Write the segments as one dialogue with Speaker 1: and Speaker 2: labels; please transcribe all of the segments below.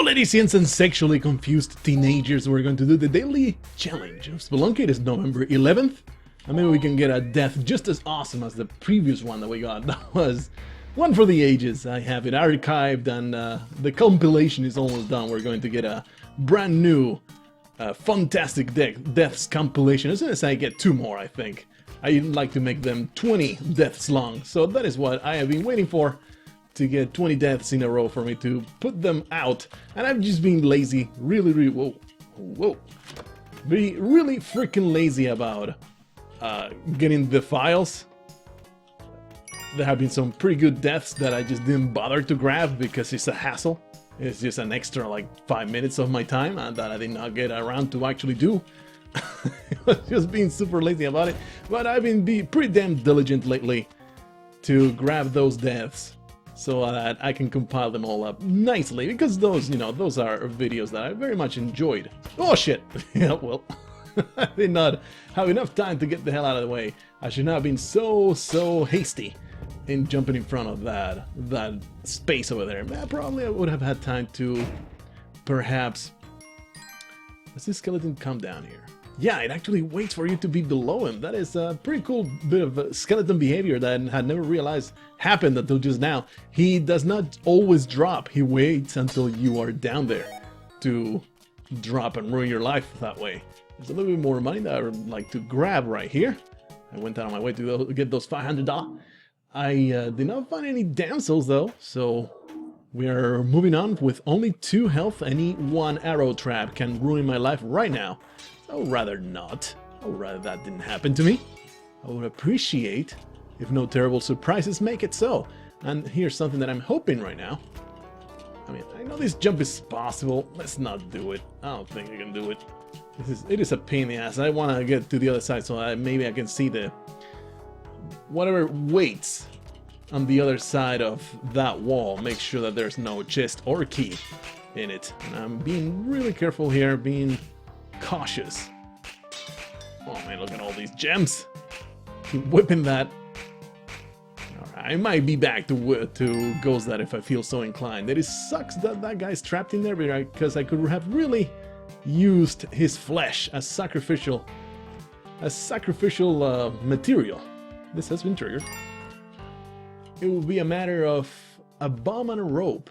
Speaker 1: Ladies and sexually confused teenagers, we're going to do the daily challenge of Spelunky. It is November 11th, and maybe we can get a death just as awesome as the previous one that we got. That was one for the ages. I have it archived, and the compilation is almost done. We're going to get a brand new, fantastic deaths compilation as soon as I get 2 more, I think. I'd like to make them 20 deaths long, so that is what I have been waiting for. To get 20 deaths in a row for me to put them out, and I've just been lazy, really freaking lazy about getting the files. There have been some pretty good deaths that I just didn't bother to grab because it's a hassle. It's just an extra like 5 minutes of my time and that I did not get around to actually do. I was just being super lazy about it, but I've been pretty damn diligent lately to grab those deaths, so that I can compile them all up nicely, because those, you know, those are videos that I very much enjoyed. Oh shit! Yeah, well, I did not have enough time to get the hell out of the way. I should not have been so hasty in jumping in front of that space over there. Probably I would have had time to, perhaps... Does this skeleton come down here? Yeah, it actually waits for you to be below him. That is a pretty cool bit of skeleton behavior that I had never realized happened until just now. He does not always drop. He waits until you are down there to drop and ruin your life that way. There's a little bit more money that I would like to grab right here. I went out on my way to get those $500. I did not find any damsels though, so we are moving on with only 2 health. Any 1 arrow trap can ruin my life right now. I would rather not. I would rather that didn't happen to me. I would appreciate if no terrible surprises make it so. And here's something that I'm hoping right now. I mean, I know this jump is possible. Let's not do it. I don't think I can do it. It is a pain in the ass. I want to get to the other side so maybe I can see the whatever waits on the other side of that wall. Make sure that there's no chest or key in it. And I'm being really careful here, being cautious. Oh man, look at all these gems. Keep whipping that. Alright, I might be back to Ghost that if I feel so inclined. It sucks that that guy's trapped in there because I could have really used his flesh as sacrificial material. This has been triggered. It will be a matter of a bomb and a rope.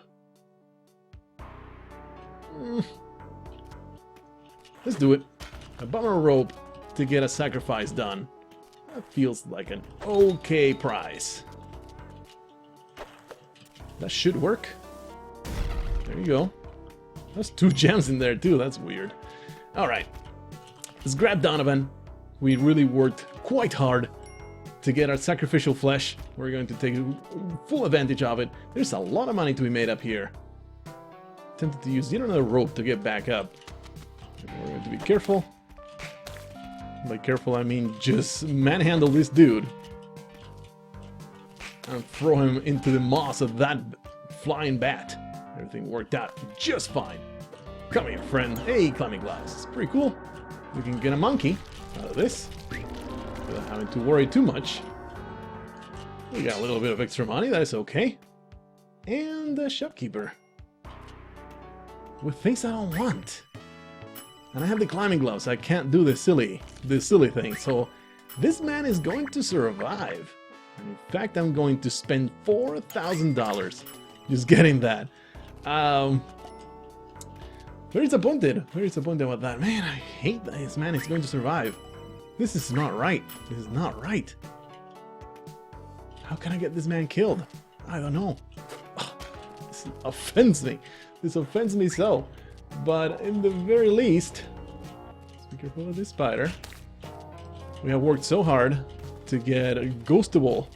Speaker 1: Let's do it. A bomb and a rope to get a sacrifice done. That feels like an okay price. That should work. There you go. There's 2 gems in there too. That's weird. Alright. Let's grab Donovan. We really worked quite hard to get our sacrificial flesh. We're going to take full advantage of it. There's a lot of money to be made up here. Tempted to use yet another rope to get back up. We're going to be careful. By careful, I mean just manhandle this dude. And throw him into the maws of that flying bat. Everything worked out just fine. Come here, friend. Hey, climbing glass. It's pretty cool. We can get a monkey out of this without having to worry too much. We got a little bit of extra money. That is okay. And a shopkeeper. With things I don't want. And I have the climbing gloves. I can't do the silly thing. So this man is going to survive. And in fact, I'm going to spend $4,000 just getting that. Very disappointed. Very disappointed about that. Man, I hate that this man is going to survive. This is not right. This is not right. How can I get this man killed? I don't know. This offends me. This offends me so. But in the very least, let's be careful of this spider. We have worked so hard to get ghostable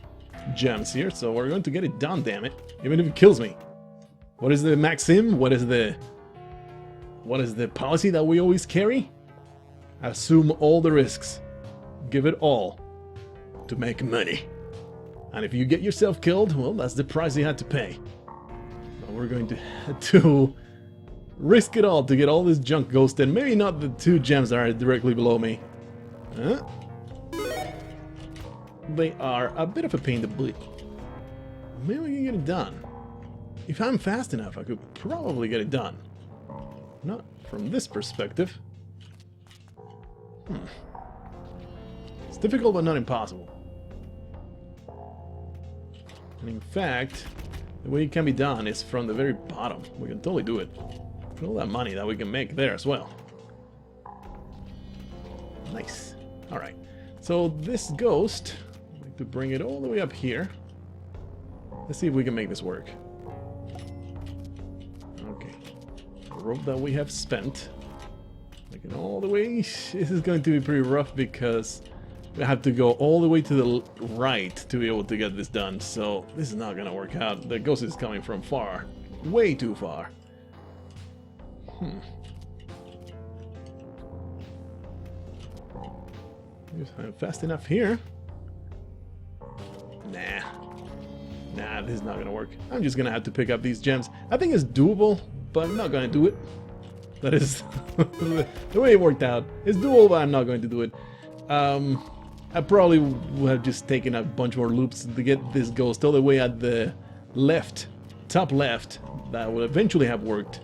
Speaker 1: gems here, so we're going to get it done, damn it. Even if it kills me. What is the maxim? What is the policy that we always carry? Assume all the risks. Give it all to make money. And if you get yourself killed, well, that's the price you had to pay. But we're going to have to risk it all to get all this junk ghosted. Maybe not the 2 gems that are directly below me. They are a bit of a pain to bleed. Maybe we can get it done. If I'm fast enough, I could probably get it done. Not from this perspective. It's difficult, but not impossible. And in fact, the way it can be done is from the very bottom. We can totally do it. With all that money that we can make there as well. Nice. Alright. So this ghost, I'd like to bring it all the way up here. Let's see if we can make this work. Okay. The rope that we have spent. Making all the way. This is going to be pretty rough because we have to go all the way to the right to be able to get this done. So this is not going to work out. The ghost is coming from far. Way too far. If I'm fast enough here. Nah, this is not gonna work. I'm just gonna have to pick up these gems. I think it's doable, but I'm not gonna do it. That is the way it worked out. It's doable, but I'm not going to do it. I probably would have just taken a bunch more loops to get this ghost all the way at the left, top left. That would eventually have worked.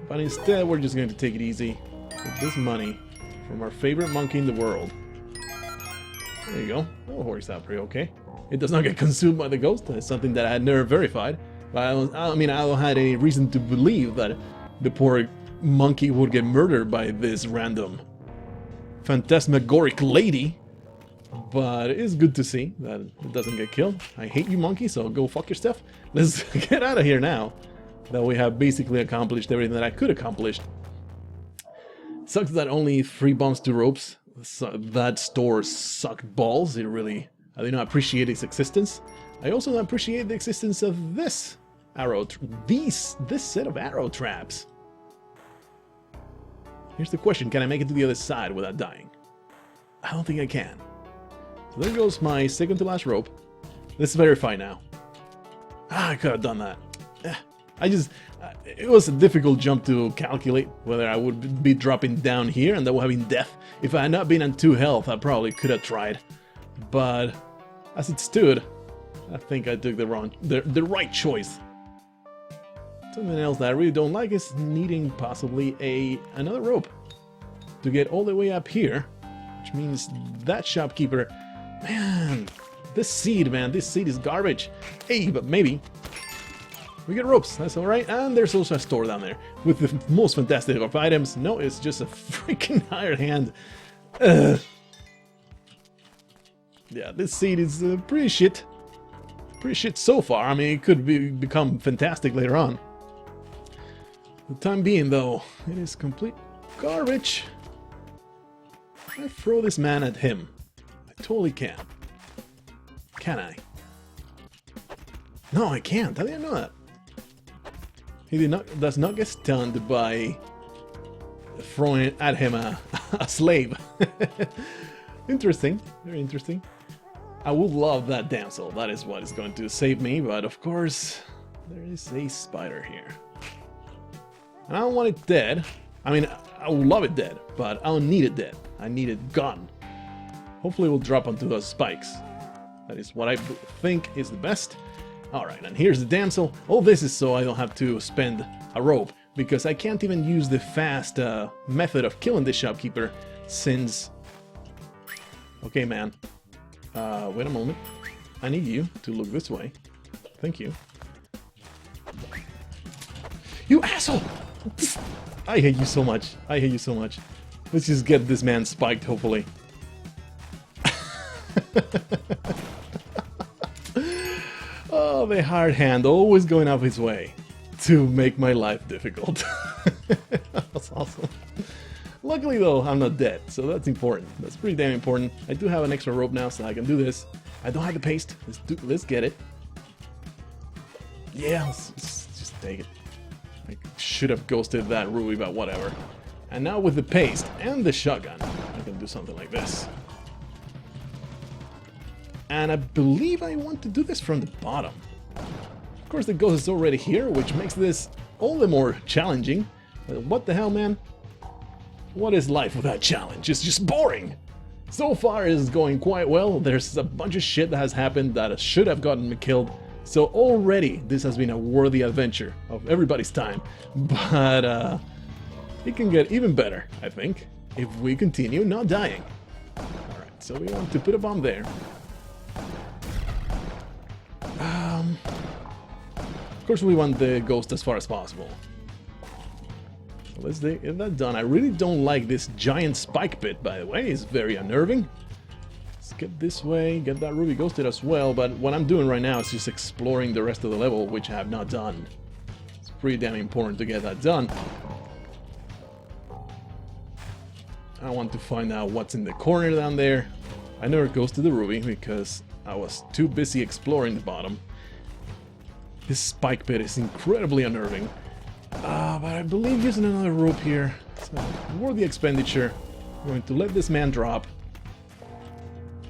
Speaker 1: But instead, we're just going to take it easy with this money from our favorite monkey in the world. There you go. That works out pretty okay. It does not get consumed by the ghost. That's something that I had never verified. But I don't have any reason to believe that the poor monkey would get murdered by this random phantasmagoric lady. But it is good to see that it doesn't get killed. I hate you, monkey, so go fuck your stuff. Let's get out of here now that we have basically accomplished everything that I could accomplish. Sucks that only 3 bumps to ropes. So that store sucked balls. I do not appreciate its existence. I also don't appreciate the existence of this arrow, this set of arrow traps. Here's the question: can I make it to the other side without dying? I don't think I can. So there goes my second to last rope. Let's verify now. I could have done that. It was a difficult jump to calculate whether I would be dropping down here and then having death. If I had not been on 2 health, I probably could have tried. But as it stood, I think I took the right choice. Something else that I really don't like is needing possibly another rope to get all the way up here, which means that shopkeeper, man, this seed is garbage. Hey, but maybe we get ropes, that's alright. And there's also a store down there with the most fantastic of items. No, it's just a freaking hired hand. Yeah, this seed is pretty shit. Pretty shit so far. I mean, it could become fantastic later on. For the time being, though, it is complete garbage. I throw this man at him. I totally can. Can I? No, I can't. I didn't know that. He does not get stunned by throwing at him a slave. Interesting. Very interesting. I would love that damsel. That is what is going to save me. But of course, there is a spider here. And I don't want it dead. I mean, I would love it dead, but I don't need it dead. I need it gone. Hopefully it will drop onto those spikes. That is what I think is the best. Alright, and here's the damsel. All this is so I don't have to spend a rope, because I can't even use the fast method of killing the shopkeeper, since... Okay, man. Wait a moment. I need you to look this way. Thank you. You asshole! I hate you so much. I hate you so much. Let's just get this man spiked, hopefully. Oh, the hard hand always going up his way to make my life difficult. That's awesome. Luckily, though, I'm not dead, so that's important. That's pretty damn important. I do have an extra rope now, so I can do this. I don't have the paste. Let's get it. Yeah, let's just take it. I should have ghosted that ruby, but whatever. And now with the paste and the shotgun, I can do something like this. And I believe I want to do this from the bottom. Of course, the ghost is already here, which makes this all the more challenging. But what the hell, man? What is life without challenge? It's just boring! So far, it is going quite well. There's a bunch of shit that has happened that should have gotten me killed So already this has been a worthy adventure of everybody's time, but it can get even better, I think, if we continue not dying. Alright, so we want to put a bomb there. Of course we want the ghost as far as possible. So let's get that done. I really don't like this giant spike pit, by the way. It's very unnerving. Let's get this way, get that ruby ghosted as well, but what I'm doing right now is just exploring the rest of the level, which I have not done. It's pretty damn important to get that done. I want to find out what's in the corner down there. I never ghosted the ruby because I was too busy exploring the bottom. This spike pit is incredibly unnerving. But I believe using another rope here is a worthy expenditure. I'm going to let this man drop.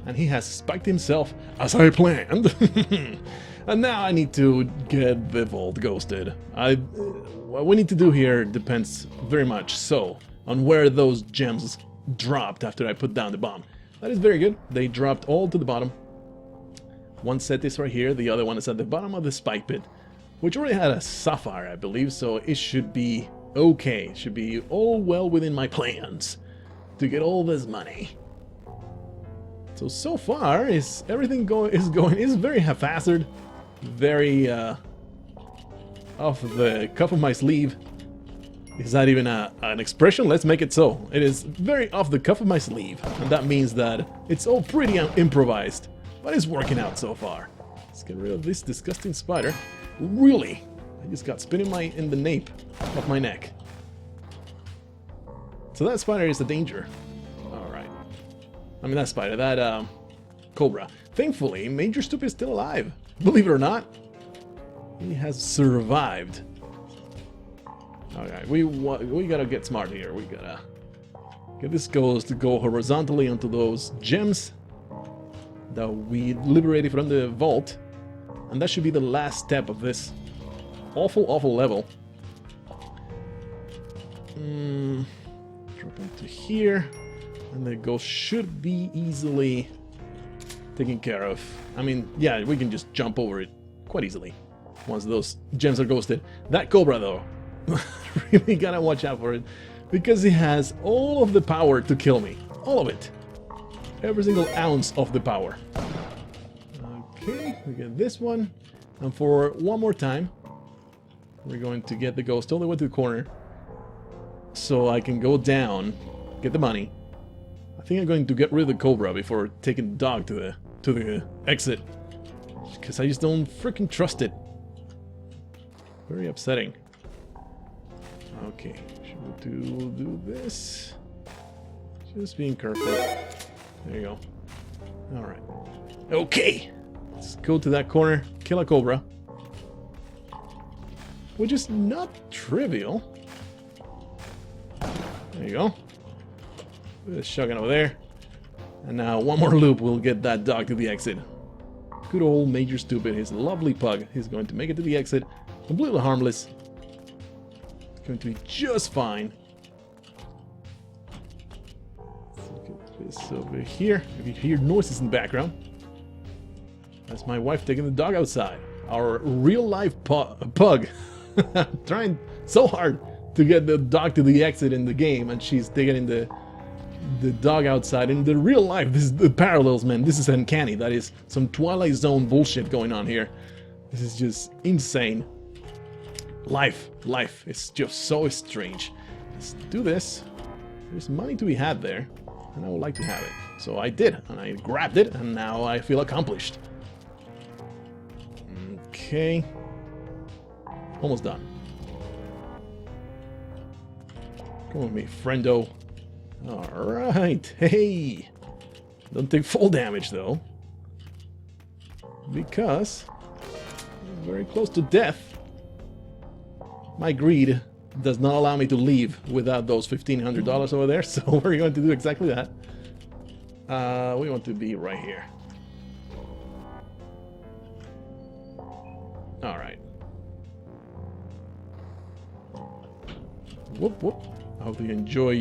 Speaker 1: And he has spiked himself as I planned. And now I need to get the vault ghosted. What we need to do here depends very much so on where those gems dropped after I put down the bomb. That is very good. They dropped all to the bottom. One set is right here, the other one is at the bottom of the spike pit, which already had a sapphire, I believe, so it should be okay. It should be all well within my plans to get all this money. So far, everything is very haphazard, very off the cuff of my sleeve. Is that even an expression? Let's make it so. It is very off the cuff of my sleeve, and that means that it's all pretty improvised. But it's working out so far. Let's get rid of this disgusting spider. Really? I just got spit in the nape of my neck. So that spider is a danger. Alright. I mean, that spider, that cobra. Thankfully, Major Stoop is still alive. Believe it or not. He has survived. Alright, we gotta get smart here. We gotta get this ghost to go horizontally onto those gems that we liberated from the vault, and that should be the last step of this awful level. Drop into here, and the ghost should be easily taken care of. I mean, yeah, we can just jump over it quite easily once those gems are ghosted. That cobra, though, really gotta watch out for it, because it has all of the power to kill me. All of it. Every single ounce of the power. Okay, we get this one. And for one more time, we're going to get the ghost all the way to the corner, so I can go down, get the money. I think I'm going to get rid of the cobra before taking the dog to the exit, because I just don't freaking trust it. Very upsetting. Okay, should we do this? Just being careful. There you go. Alright. Okay! Let's go to that corner, kill a cobra. Which is not trivial. There you go. Put a shotgun over there. And now one more loop will get that dog to the exit. Good old Major Stupid, his lovely pug. He's going to make it to the exit. Completely harmless. It's going to be just fine. This over here. If you hear noises in the background, that's my wife taking the dog outside. Our real life pug. Trying so hard to get the dog to the exit in the game, and she's taking the dog outside. In the real life, this is the parallels, man. This is uncanny. That is some Twilight Zone bullshit going on here. This is just insane. Life is just so strange. Let's do this. There's money to be had there, and I would like to have it. So I did, and I grabbed it, and now I feel accomplished. Okay. Almost done. Come with me, friendo. Alright, hey! Don't take full damage, though. Because I'm very close to death. My greed does not allow me to leave without those $1,500 over there, so we're going to do exactly that. We want to be right here. Alright. Whoop, whoop. I hope you enjoy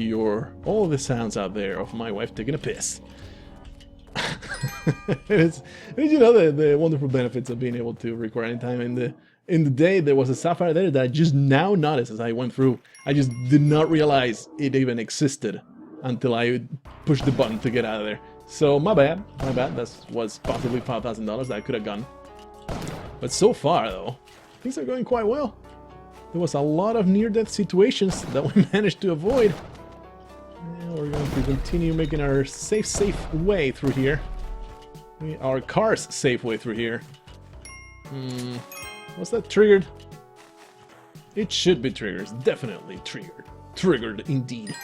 Speaker 1: all the sounds out there of my wife taking a piss. it's you know the wonderful benefits of being able to record anytime. In the day there was a sapphire there that I just now noticed as I went through. I just did not realize it even existed until I pushed the button to get out of there. So my bad. That was possibly $5,000 that I could have gotten. But so far though, things are going quite well. There was a lot of near-death situations that we managed to avoid. And we're going to continue making our safe way through here. Our car's safe way through here. Was that triggered? It should be triggered. It's definitely triggered. Triggered indeed.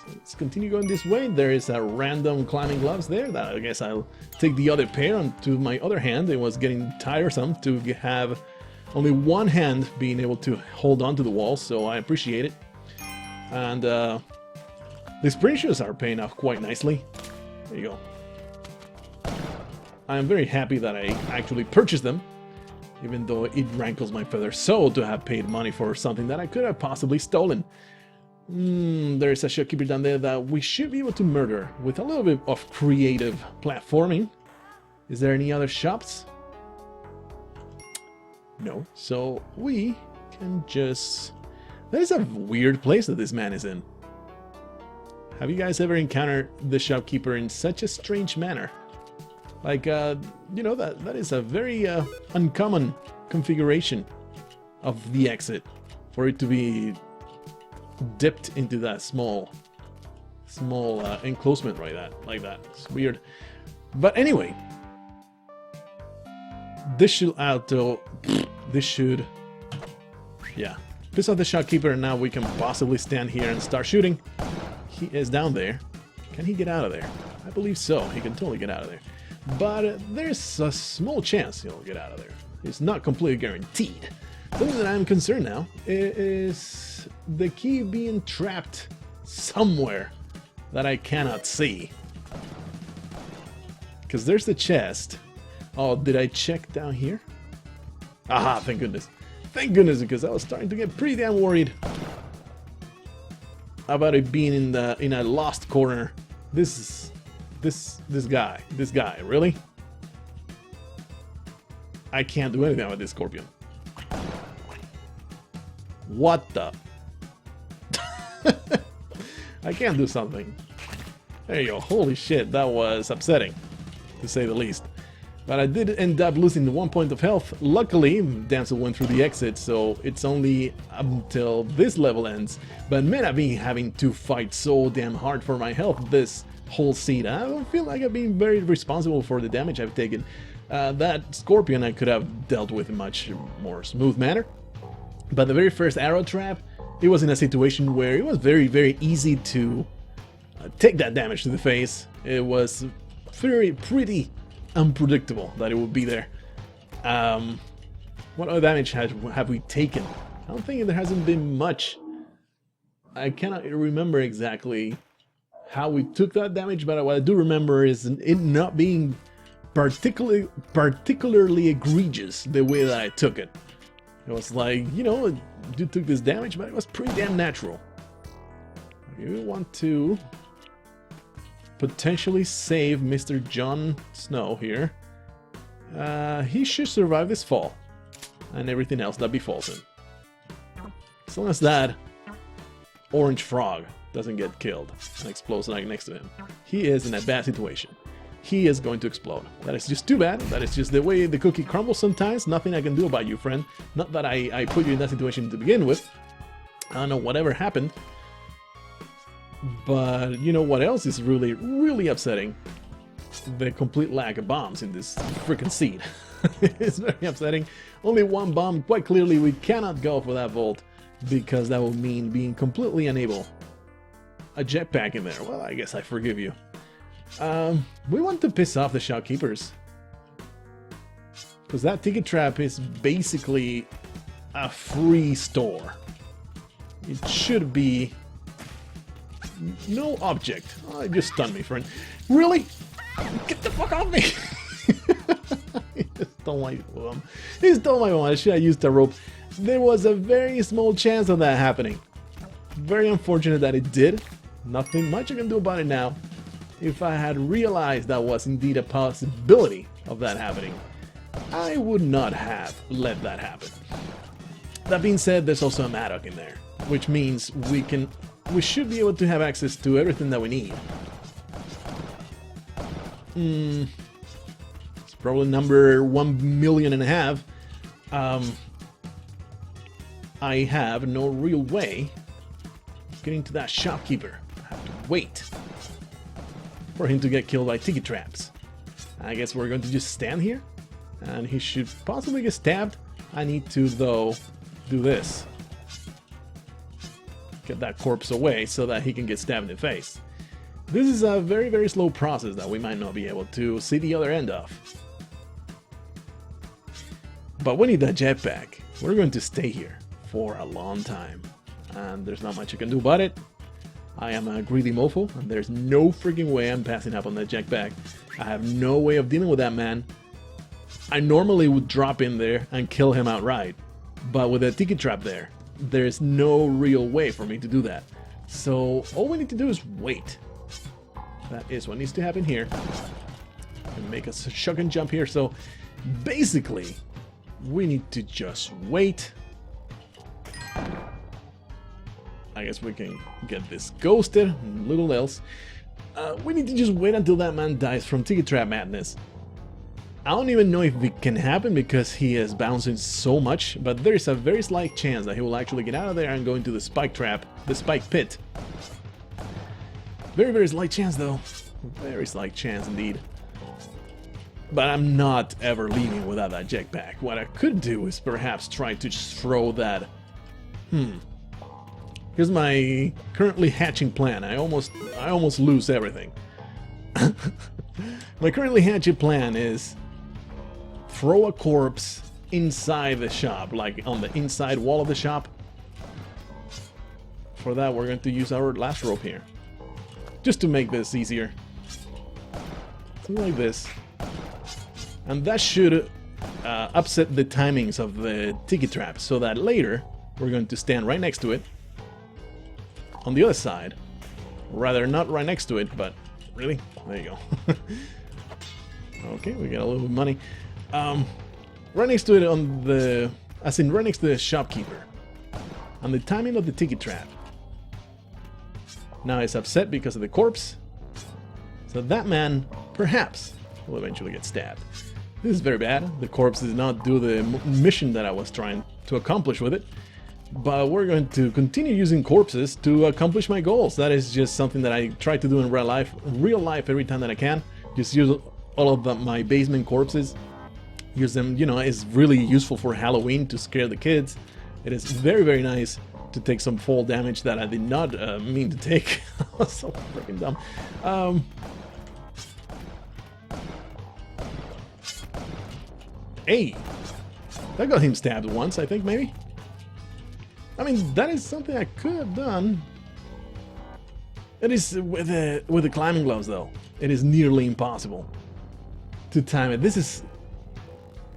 Speaker 1: So let's continue going this way. There is a random climbing gloves there that I guess I'll take the other pair onto my other hand. It was getting tiresome to have only one hand being able to hold on to the wall, so I appreciate it. And these sprint shoes are paying off quite nicely. There you go. I am very happy that I actually purchased them, even though it rankles my feather so to have paid money for something that I could have possibly stolen. There is a shopkeeper down there that we should be able to murder with a little bit of creative platforming. Is there any other shops? No. So we can just... That is a weird place that this man is in. Have you guys ever encountered the shopkeeper in such a strange manner? Like, you know, that is a very uncommon configuration of the exit for it to be dipped into that small enclosement like that. It's weird. But anyway, this should yeah, piss off the shopkeeper, and now we can possibly stand here and start shooting. He is down there. Can he get out of there? I believe so. He can totally get out of there. But there's a small chance he'll get out of there. It's not completely guaranteed. Something that I'm concerned now is the key being trapped somewhere that I cannot see. Because there's the chest. Oh, did I check down here? Aha, thank goodness. Thank goodness, because I was starting to get pretty damn worried about it being in a lost corner. This guy, really? I can't do anything with this scorpion. What the? I can't do something. There you go. Holy shit, that was upsetting, to say the least. But I did end up losing the 1 point of health. Luckily, Damsel went through the exit, so it's only until this level ends. But man, I've been having to fight so damn hard for my health this whole scene. I don't feel like I've been very responsible for the damage I've taken. That scorpion I could have dealt with in a much more smooth manner. But the very first arrow trap, it was in a situation where it was very easy to take that damage to the face. It was pretty unpredictable that it would be there. What other damage have we taken? I don't think there hasn't been much. I cannot remember exactly how we took that damage, but what I do remember is it not being particularly egregious the way that I took it. It was like, you know, you took this damage, but it was pretty damn natural. You want to potentially save Mr. Jon Snow here. He should survive this fall and everything else that befalls him. As long as that orange frog doesn't get killed and explodes right next to him, he is in a bad situation. He is going to explode. That is just too bad. That is just the way the cookie crumbles sometimes. Nothing I can do about you, friend. Not that I put you in that situation to begin with. I don't know whatever happened. But you know what else is really upsetting? The complete lack of bombs in this freaking seed. It's very upsetting. Only one bomb. Quite clearly we cannot go for that vault because that will mean being completely unable. A jetpack in there. Well, I guess I forgive you. We want to piss off the shopkeepers. Because that ticket trap is basically a free store. It should be no object. Oh, it just stunned me, friend. Really? Get the fuck off me! He just stole my bomb. He stole my bomb. I should have used a rope. There was a very small chance of that happening. Very unfortunate that it did. Nothing much I can do about it now. if I had realized that was indeed a possibility of that happening, I would not have let that happen. That being said, there's also a Maddock in there, which means we should be able to have access to everything that we need. It's probably number 1.5 million. I have no real way of getting to that shopkeeper. I have to wait for him to get killed by ticket traps. I guess we're going to just stand here, and he should possibly get stabbed. I need to, though, do this. Get that corpse away so that he can get stabbed in the face. This is a very, very slow process that we might not be able to see the other end of. But we need that jetpack. We're going to stay here for a long time, and there's not much I can do about it. I am a greedy mofo, and there's no freaking way I'm passing up on that jetpack. I have no way of dealing with that man. I normally would drop in there and kill him outright, but with a ticket trap there, there's no real way for me to do that. So all we need to do is wait. That is what needs to happen here. And make a shotgun jump here. So basically, we need to just wait. I guess we can get this ghosted, little else. We need to just wait until that man dies from ticket trap madness. I don't even know if it can happen because he is bouncing so much, but there is a very slight chance that he will actually get out of there and go into the spike trap, the spike pit. Very, very slight chance though. Very slight chance indeed. But I'm not ever leaving without that jetpack. What I could do is perhaps try to just throw that... Here's my currently hatching plan. I almost lose everything. My currently hatching plan is throw a corpse inside the shop, like on the inside wall of the shop. For that, we're going to use our last rope here, just to make this easier. Something like this. And that should upset the timings of the ticket trap, so that later we're going to stand right next to it. On the other side, rather not right next to it, but really, there you go. Okay, we got a little bit of money. Right next to it on the, as in right next to the shopkeeper, on the timing of the ticket trap. Now it's upset because of the corpse, so that man perhaps will eventually get stabbed. This is very bad. The corpse did not do the mission that I was trying to accomplish with it. But we're going to continue using corpses to accomplish my goals. That is just something that I try to do in real life every time that I can. Just use all of my basement corpses. Use them, you know, it's really useful for Halloween to scare the kids. It is very, very nice to take some fall damage that I did not mean to take. So freaking dumb. Hey! That got him stabbed once, I think, maybe? I mean, that is something I could have done. It is with the climbing gloves, though. It is nearly impossible to time it. This is...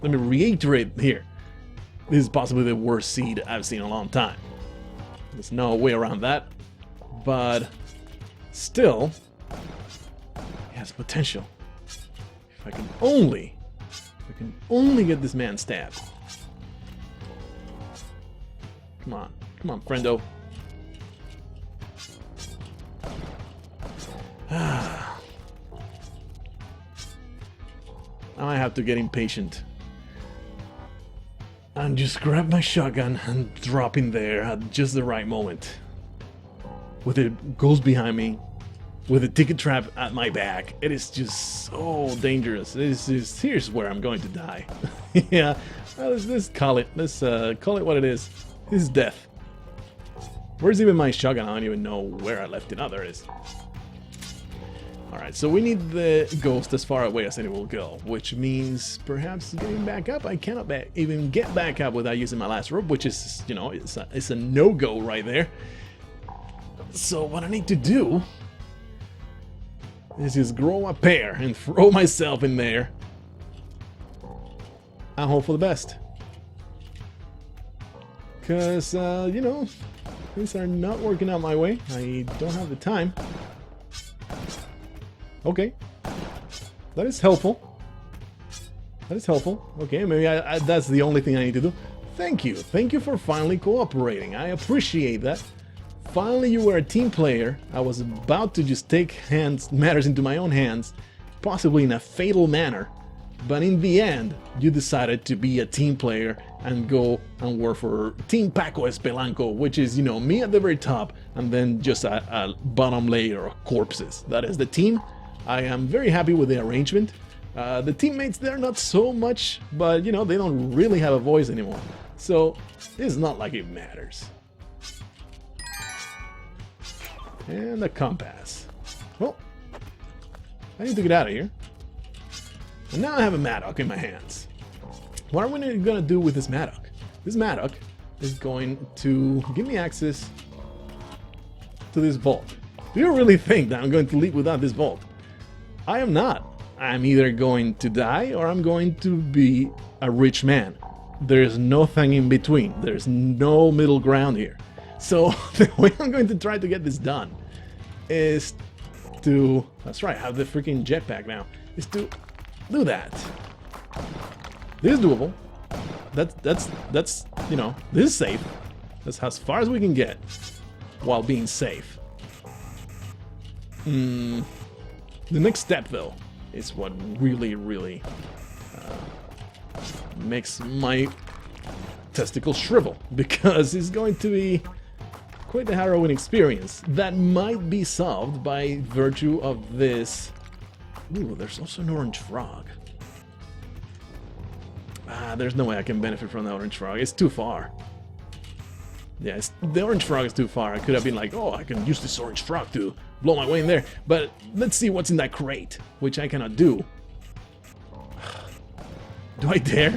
Speaker 1: Let me reiterate here. This is possibly the worst seed I've seen in a long time. There's no way around that. But still, it has potential. If I can only get this man stabbed. Come on, friendo. Now I have to get impatient and just grab my shotgun and drop in there at just the right moment. With it goes behind me, with a ticket trap at my back. It is just so dangerous. Here's where I'm going to die. Yeah, well, let's call it. Let's call it what it is. This is death. Where's even my shotgun? I don't even know where I left it. Oh, there it is. Alright, so we need the ghost as far away as it will go, which means perhaps getting back up. I cannot even get back up without using my last rope, which is, you know, it's a no-go right there. So what I need to do is just grow a pair and throw myself in there and hope for the best. Because, you know, things are not working out my way. I don't have the time. Okay. That is helpful. That is helpful. Okay, maybe that's the only thing I need to do. Thank you. Thank you for finally cooperating. I appreciate that. Finally, you were a team player. I was about to just take matters into my own hands, possibly in a fatal manner. But in the end, you decided to be a team player and go and work for Team Paco Spelunky, which is, you know, me at the very top and then just a bottom layer of corpses. That is the team. I am very happy with the arrangement. The teammates, they're not so much, but, you know, they don't really have a voice anymore. So, it's not like it matters. And the compass. Well, I need to get out of here. And now I have a Maddock in my hands. What are we gonna do with this Maddock? This Maddock is going to give me access to this vault. Do you really think that I'm going to leave without this vault? I am not. I'm either going to die or I'm going to be a rich man. There's nothing in between. There's no middle ground here. So the way I'm going to try to get this done is to... That's right, I have the freaking jetpack now. Is to do that. This is doable. That's you know, this is safe. That's as far as we can get while being safe. The next step, though, is what really makes my testicles shrivel, because it's going to be quite a harrowing experience that might be solved by virtue of this. Ooh, there's also an orange frog. There's no way I can benefit from the orange frog. It's too far. Yeah, the orange frog is too far. I could have been like, oh, I can use this orange frog to blow my way in there. But let's see what's in that crate, which I cannot do. Do I dare?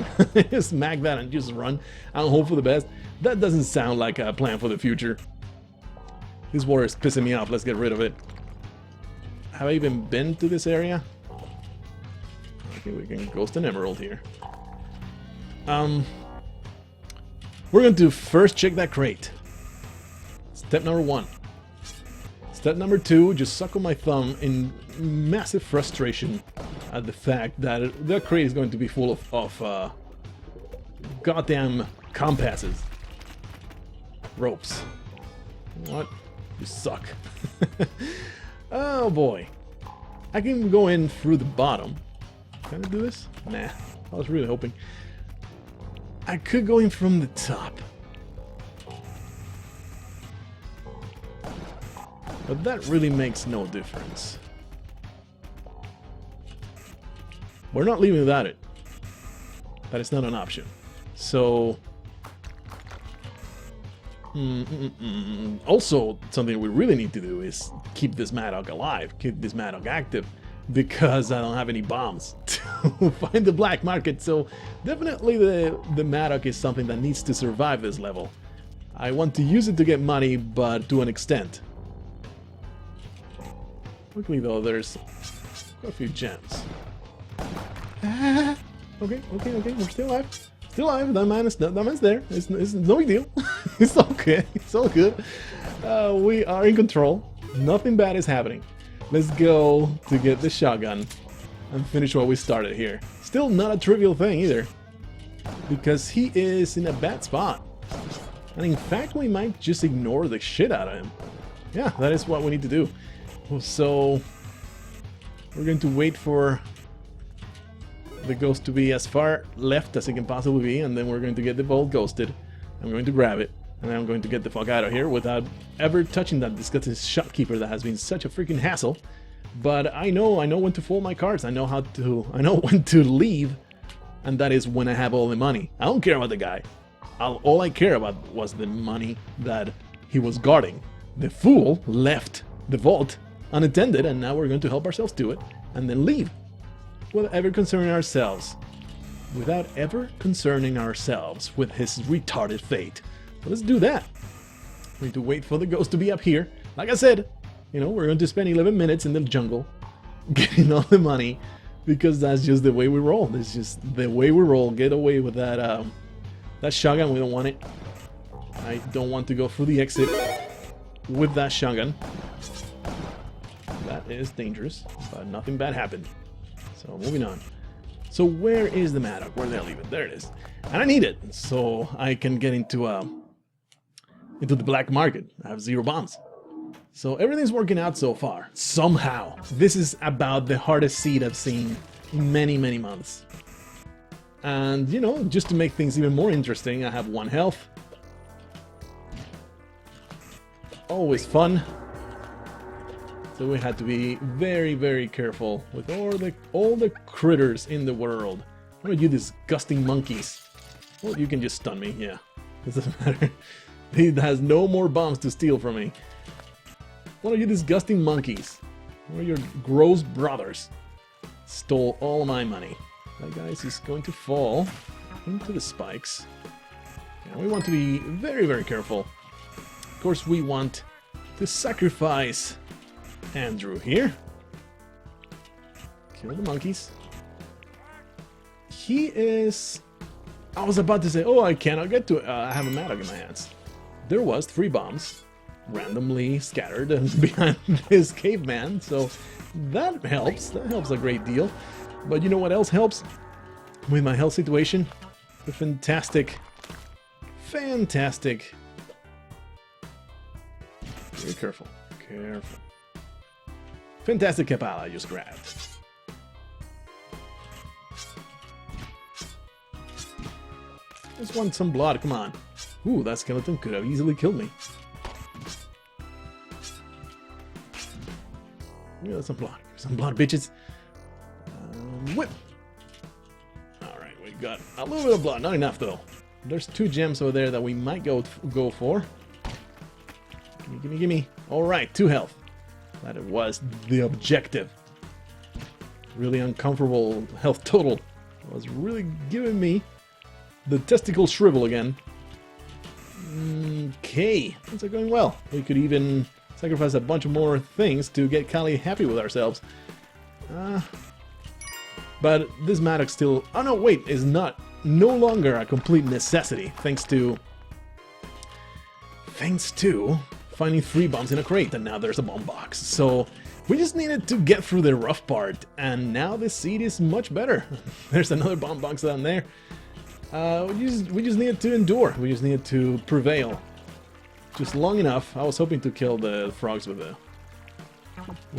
Speaker 1: Smack that and just run and hope for the best? That doesn't sound like a plan for the future. This water is pissing me off. Let's get rid of it. Have I even been to this area? Okay, we can ghost an emerald here. We're going to first check that crate. Step number 1. Step number 2, just suck on my thumb in massive frustration at the fact that the crate is going to be full of goddamn compasses. Ropes. What? You suck. Oh boy. I can go in through the bottom. Can I do this? Nah. I was really hoping. I could go in from the top. But that really makes no difference. We're not leaving without it. That is not an option. So... Also, something we really need to do is keep this Maddock alive, keep this Maddock active, because I don't have any bombs to find the black market. So definitely the Maddock is something that needs to survive this level. I want to use it to get money, but to an extent. Luckily though, there's quite a few gems. Okay, we're still alive. Still alive, that man's there. It's no big deal. It's okay, it's all good. We are in control. Nothing bad is happening. Let's go to get the shotgun and finish what we started here. Still not a trivial thing either, because he is in a bad spot. And in fact, we might just ignore the shit out of him. Yeah, that is what we need to do. So, we're going to wait for the ghost to be as far left as it can possibly be, and then we're going to get the vault ghosted. I'm going to grab it, and I'm going to get the fuck out of here without ever touching that disgusting shopkeeper that has been such a freaking hassle. But I know when to fold my cards. I know when to leave, and that is when I have all the money. I don't care about the guy. All I care about was the money that he was guarding. The fool left the vault unattended, and now we're going to help ourselves to it and then leave. Without ever concerning ourselves with his retarded fate. So let's do that. We need to wait for the ghost to be up here. Like I said, you know, we're going to spend 11 minutes in the jungle getting all the money, because that's just the way we roll. That's just the way we roll. Get away with that that shotgun. We don't want it. I don't want to go through the exit with that shotgun. That That is dangerous, but nothing bad happened. So moving on. So where is the Maddock? Where did I leave it? There it is. And I need it, so I can get into the black market. I have 0 bombs. So everything's working out so far. Somehow. This is about the hardest seed I've seen in many, many months. And, you know, just to make things even more interesting, I have 1 health. Always fun. So we had to be very, very careful with all the critters in the world. What are you disgusting monkeys? Well, you can just stun me, yeah. Doesn't matter. He has no more bombs to steal from me. What are you disgusting monkeys? What are your gross brothers? Stole all my money. That guy is going to fall into the spikes. And we want to be very, very careful. Of course, we want to sacrifice Andrew here. Kill the monkeys. He is... I was about to say, oh, I cannot get to it. I have a Maddock in my hands. There was 3 bombs randomly scattered behind this caveman, so that helps. That helps a great deal. But you know what else helps? With my health situation? The fantastic... Very careful. Careful. Fantastic Kapala I just grabbed. Just want some blood, come on. Ooh, that skeleton could have easily killed me. Yeah, some blood, bitches. Whip! Alright, we got a little bit of blood, not enough though. There's 2 gems over there that we might go for. Gimme. Alright, 2 health. That it was the objective. Really uncomfortable health total. It was really giving me the testicle shrivel again. Okay, things are going well. We could even sacrifice a bunch of more things to get Kali happy with ourselves. But this Maddox still... Oh no, wait, is no longer a complete necessity, thanks to finding 3 bombs in a crate, and now there's a bomb box. So we just needed to get through the rough part, and now this seed is much better. There's another bomb box down there. We just needed to endure. We just needed to prevail. Just long enough. I was hoping to kill the frogs with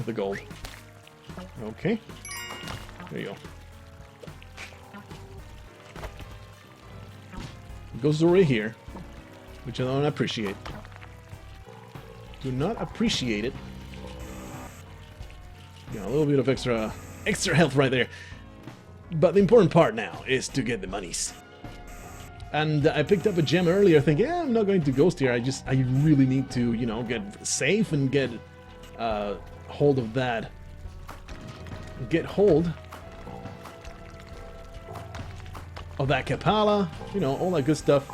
Speaker 1: the gold. Okay. There you go. It goes right here, which I don't appreciate. Do not appreciate it. Yeah, a little bit of extra health right there. But the important part now is to get the monies. And I picked up a gem earlier thinking, yeah, I'm not going to ghost here. I really need to, you know, get safe and get hold of that. Get hold of that Kapala, you know, all that good stuff.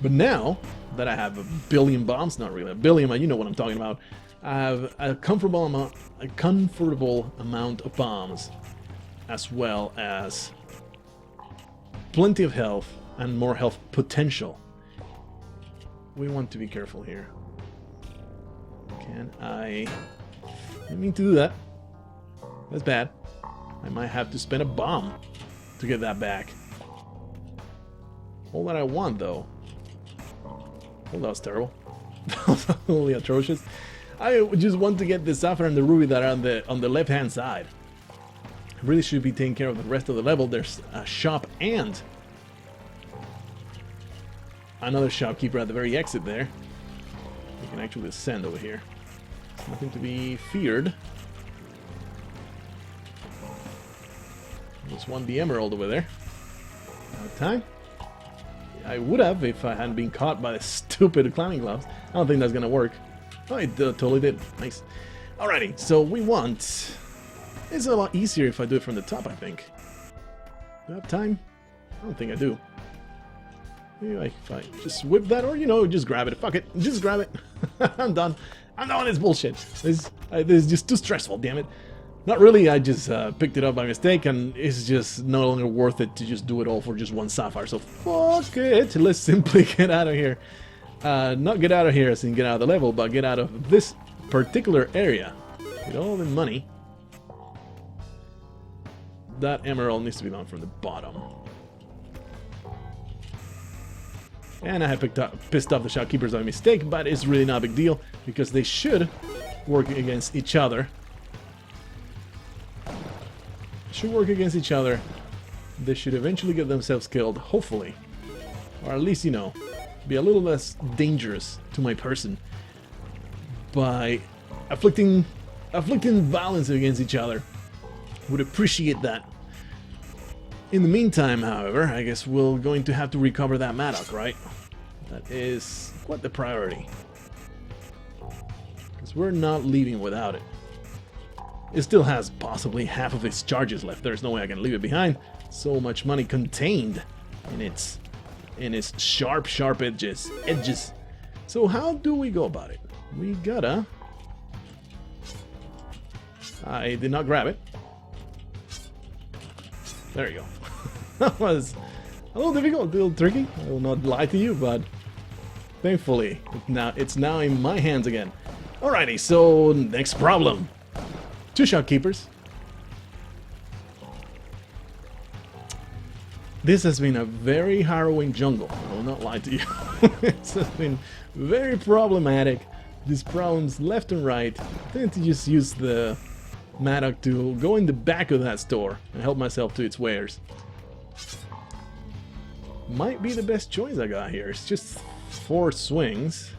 Speaker 1: But now that I have a billion bombs, not really a billion, but you know what I'm talking about, I have a comfortable amount of bombs, as well as plenty of health and more health potential. We want to be careful here. Can I didn't mean to do that. That's bad. I might have to spend a bomb to get that back. All that I want, though. Well, that was terrible. That was totally atrocious. I just want to get the sapphire and the ruby that are on the left-hand side. I really should be taking care of the rest of the level. There's a shop and another shopkeeper at the very exit there. We can actually ascend over here. Nothing to be feared. Just won the emerald over there. Out of time. I would have if I hadn't been caught by the stupid climbing gloves. I don't think that's gonna work. Oh, it totally did. Nice. Alrighty, so we want... It's a lot easier if I do it from the top, I think. Do I have time? I don't think I do. Maybe if I just whip that, or, you know, just grab it. Fuck it. Just grab it. I'm done. I'm done with this bullshit. This is just too stressful, damn it. Not really, I just picked it up by mistake, and it's just no longer worth it to just do it all for just one sapphire, so fuck it, let's simply get out of here. Not get out of here as in get out of the level, but get out of this particular area. With all the money, that emerald needs to be done from the bottom. And I have pissed off the shopkeepers by mistake, but it's really not a big deal, because they should work against each other. Should work against each other. They should eventually get themselves killed, hopefully. Or at least, you know, be a little less dangerous to my person by afflicting violence against each other. Would appreciate that. In the meantime, however, I guess we're going to have to recover that Madoc, right? That is quite the priority. Because we're not leaving without it. It still has possibly half of its charges left. There's no way I can leave it behind. So much money contained in its sharp edges. So how do we go about it? We gotta... I did not grab it. There you go. That was a little difficult, a little tricky. I will not lie to you, but thankfully it's now in my hands again. Alrighty, so next problem. 2 shopkeepers. This has been a very harrowing jungle. I will not lie to you. It has been very problematic. These problems left and right. I tend to just use the Madoc to go in the back of that store and help myself to its wares. Might be the best choice I got here. It's just 4 swings.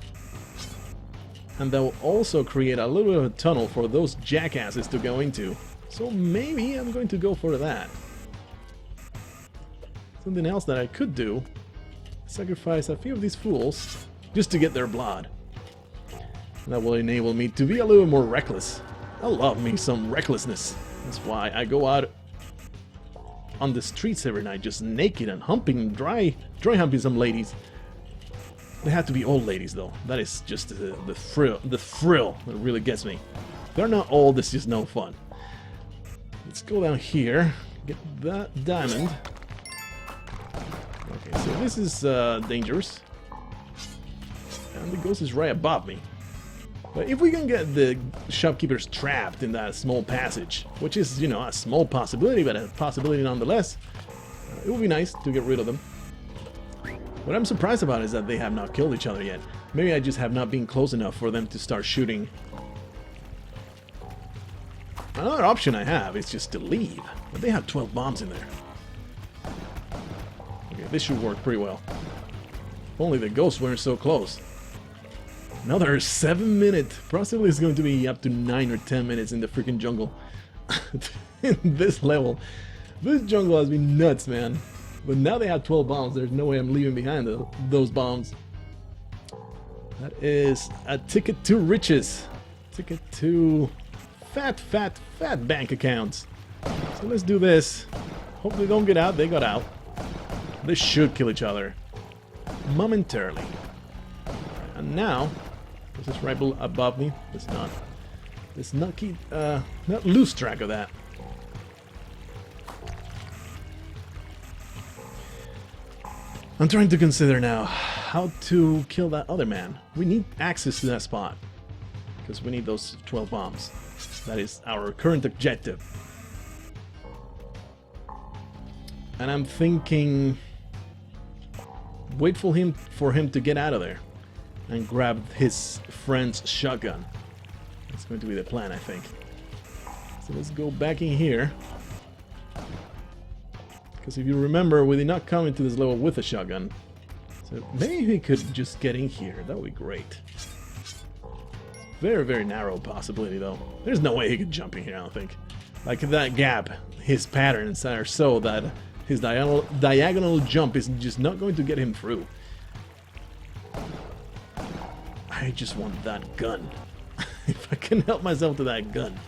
Speaker 1: And that will also create a little bit of a tunnel for those jackasses to go into. So maybe I'm going to go for that. Something else that I could do, sacrifice a few of these fools just to get their blood. That will enable me to be a little more reckless. I love me some recklessness. That's why I go out on the streets every night, just naked and humping, dry humping some ladies. They have to be old ladies though. That is just the thrill that really gets me. If they're not old, it's just no fun. Let's go down here, get that diamond. Okay, so this is dangerous. And the ghost is right above me. But if we can get the shopkeepers trapped in that small passage, which is, you know, a small possibility, but a possibility nonetheless, it would be nice to get rid of them. What I'm surprised about is that they have not killed each other yet. Maybe I just have not been close enough for them to start shooting. Another option I have is just to leave, but they have 12 bombs in there. Okay, this should work pretty well. If only the ghosts weren't so close. Another 7 minutes. Possibly it's going to be up to 9 or 10 minutes in the freaking jungle. In this level. This jungle has been nuts, man. But now they have 12 bombs. There's no way I'm leaving behind those bombs. That is a ticket to riches. Ticket to fat bank accounts. So let's do this. Hope they don't get out. They got out. They should kill each other momentarily. And now, this is right above me. Let's not keep, not lose track of that. I'm trying to consider now how to kill that other man. We need access to that spot because we need those 12 bombs. That is our current objective. And I'm thinking, wait for him to get out of there and grab his friend's shotgun. That's going to be the plan, I think. So let's go back in here. Because if you remember, we did not come into this level with a shotgun. So maybe we could just get in here. That would be great. Very, very narrow possibility, though. There's no way he could jump in here, I don't think. Like that gap, his patterns are so that his diagonal jump is just not going to get him through. I just want that gun. If I can help myself to that gun.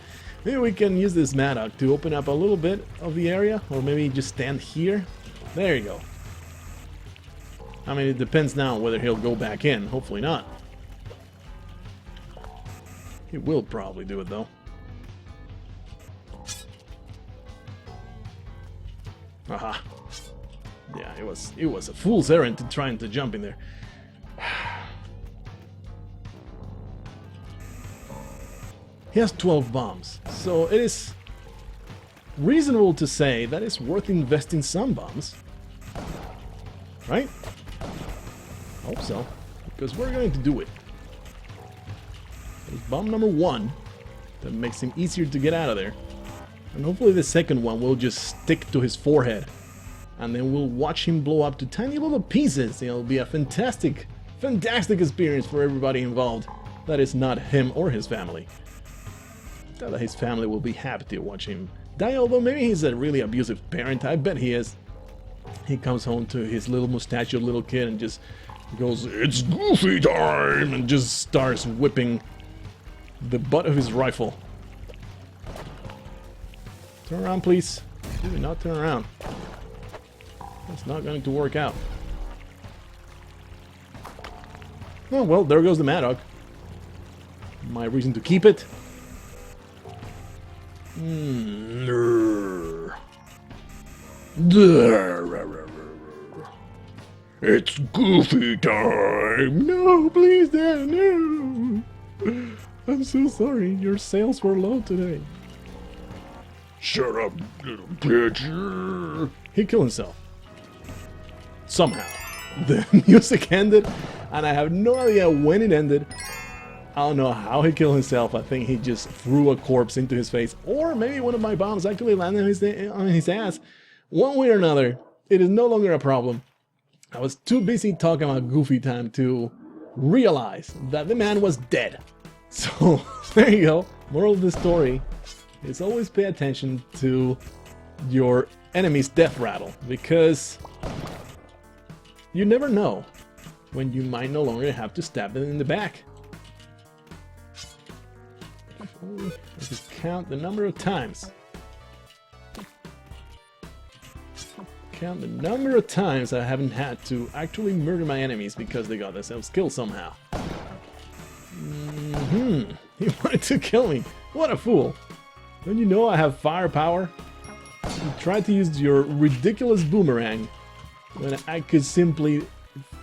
Speaker 1: Maybe we can use this Madoc to open up a little bit of the area, or maybe just stand here. There you go. I mean, it depends now whether he'll go back in. Hopefully not. He will probably do it, though. Aha. Yeah, it was a fool's errand to trying to jump in there. He has 12 bombs, so it is reasonable to say that it's worth investing some bombs. Right? Hope so, because we're going to do it. There's bomb number 1 that makes him easier to get out of there. And hopefully the second one will just stick to his forehead. And then we'll watch him blow up to tiny little pieces. It'll be a fantastic experience for everybody involved. That is not him or his family. That his family will be happy to watch him die, although maybe he's a really abusive parent. I bet he is. He comes home to his little mustachioed little kid and just goes, "It's Goofy time!" and just starts whipping the butt of his rifle. Turn around, please. Do not turn around. It's not going to work out. Oh, well, there goes the Mad Dog. My reason to keep it? It's Goofy time! No, please, Dad, no! I'm so sorry, your sales were low today. Shut up, little bitch! He killed himself. Somehow. The music ended, and I have no idea when it ended. I don't know how he killed himself. I think he just threw a corpse into his face, or maybe one of my bombs actually landed on his ass. One way or another, it is no longer a problem. I was too busy talking about Goofy time to realize that the man was dead. So, there you go. Moral of the story is always pay attention to your enemy's death rattle, because you never know when you might no longer have to stab them in the back. Let's just count the number of times. Count the number of times I haven't had to actually murder my enemies because they got themselves killed somehow. He wanted to kill me. What a fool. Don't you know I have firepower? You tried to use your ridiculous boomerang when I could simply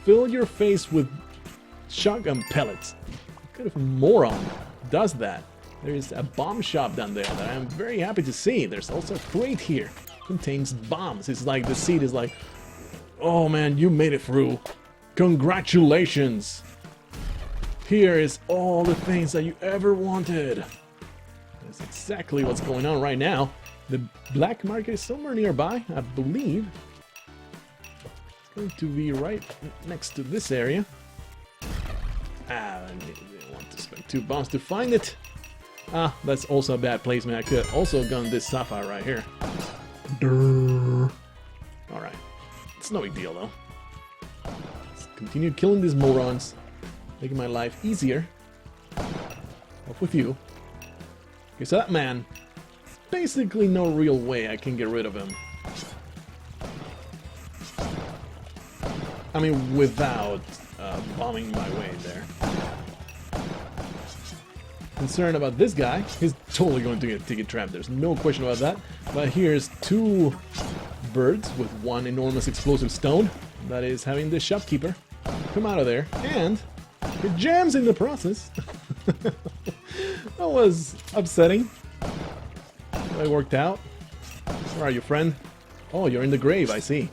Speaker 1: fill your face with shotgun pellets. What kind of moron does that? There's a bomb shop down there that I'm very happy to see. There's also a crate here. Contains bombs. It's like the seed is like, oh man, you made it through. Congratulations. Here is all the things that you ever wanted. That's exactly what's going on right now. The black market is somewhere nearby, I believe. It's going to be right next to this area. I want to spend 2 bombs to find it. Ah, that's also a bad placement. I could have also gone this sapphire right here. Alright. It's no big deal though. Let's continue killing these morons. Making my life easier. Off with you. Okay, so that man, there's basically no real way I can get rid of him. I mean, without bombing my way there. Concerned about this guy. He's totally going to get a ticket trap. There's no question about that. But here's 2 birds with 1 enormous explosive stone that is having the shopkeeper come out of there, and it jams in the process. That was upsetting. But it worked out. Where are you, friend? Oh, you're in the grave, I see.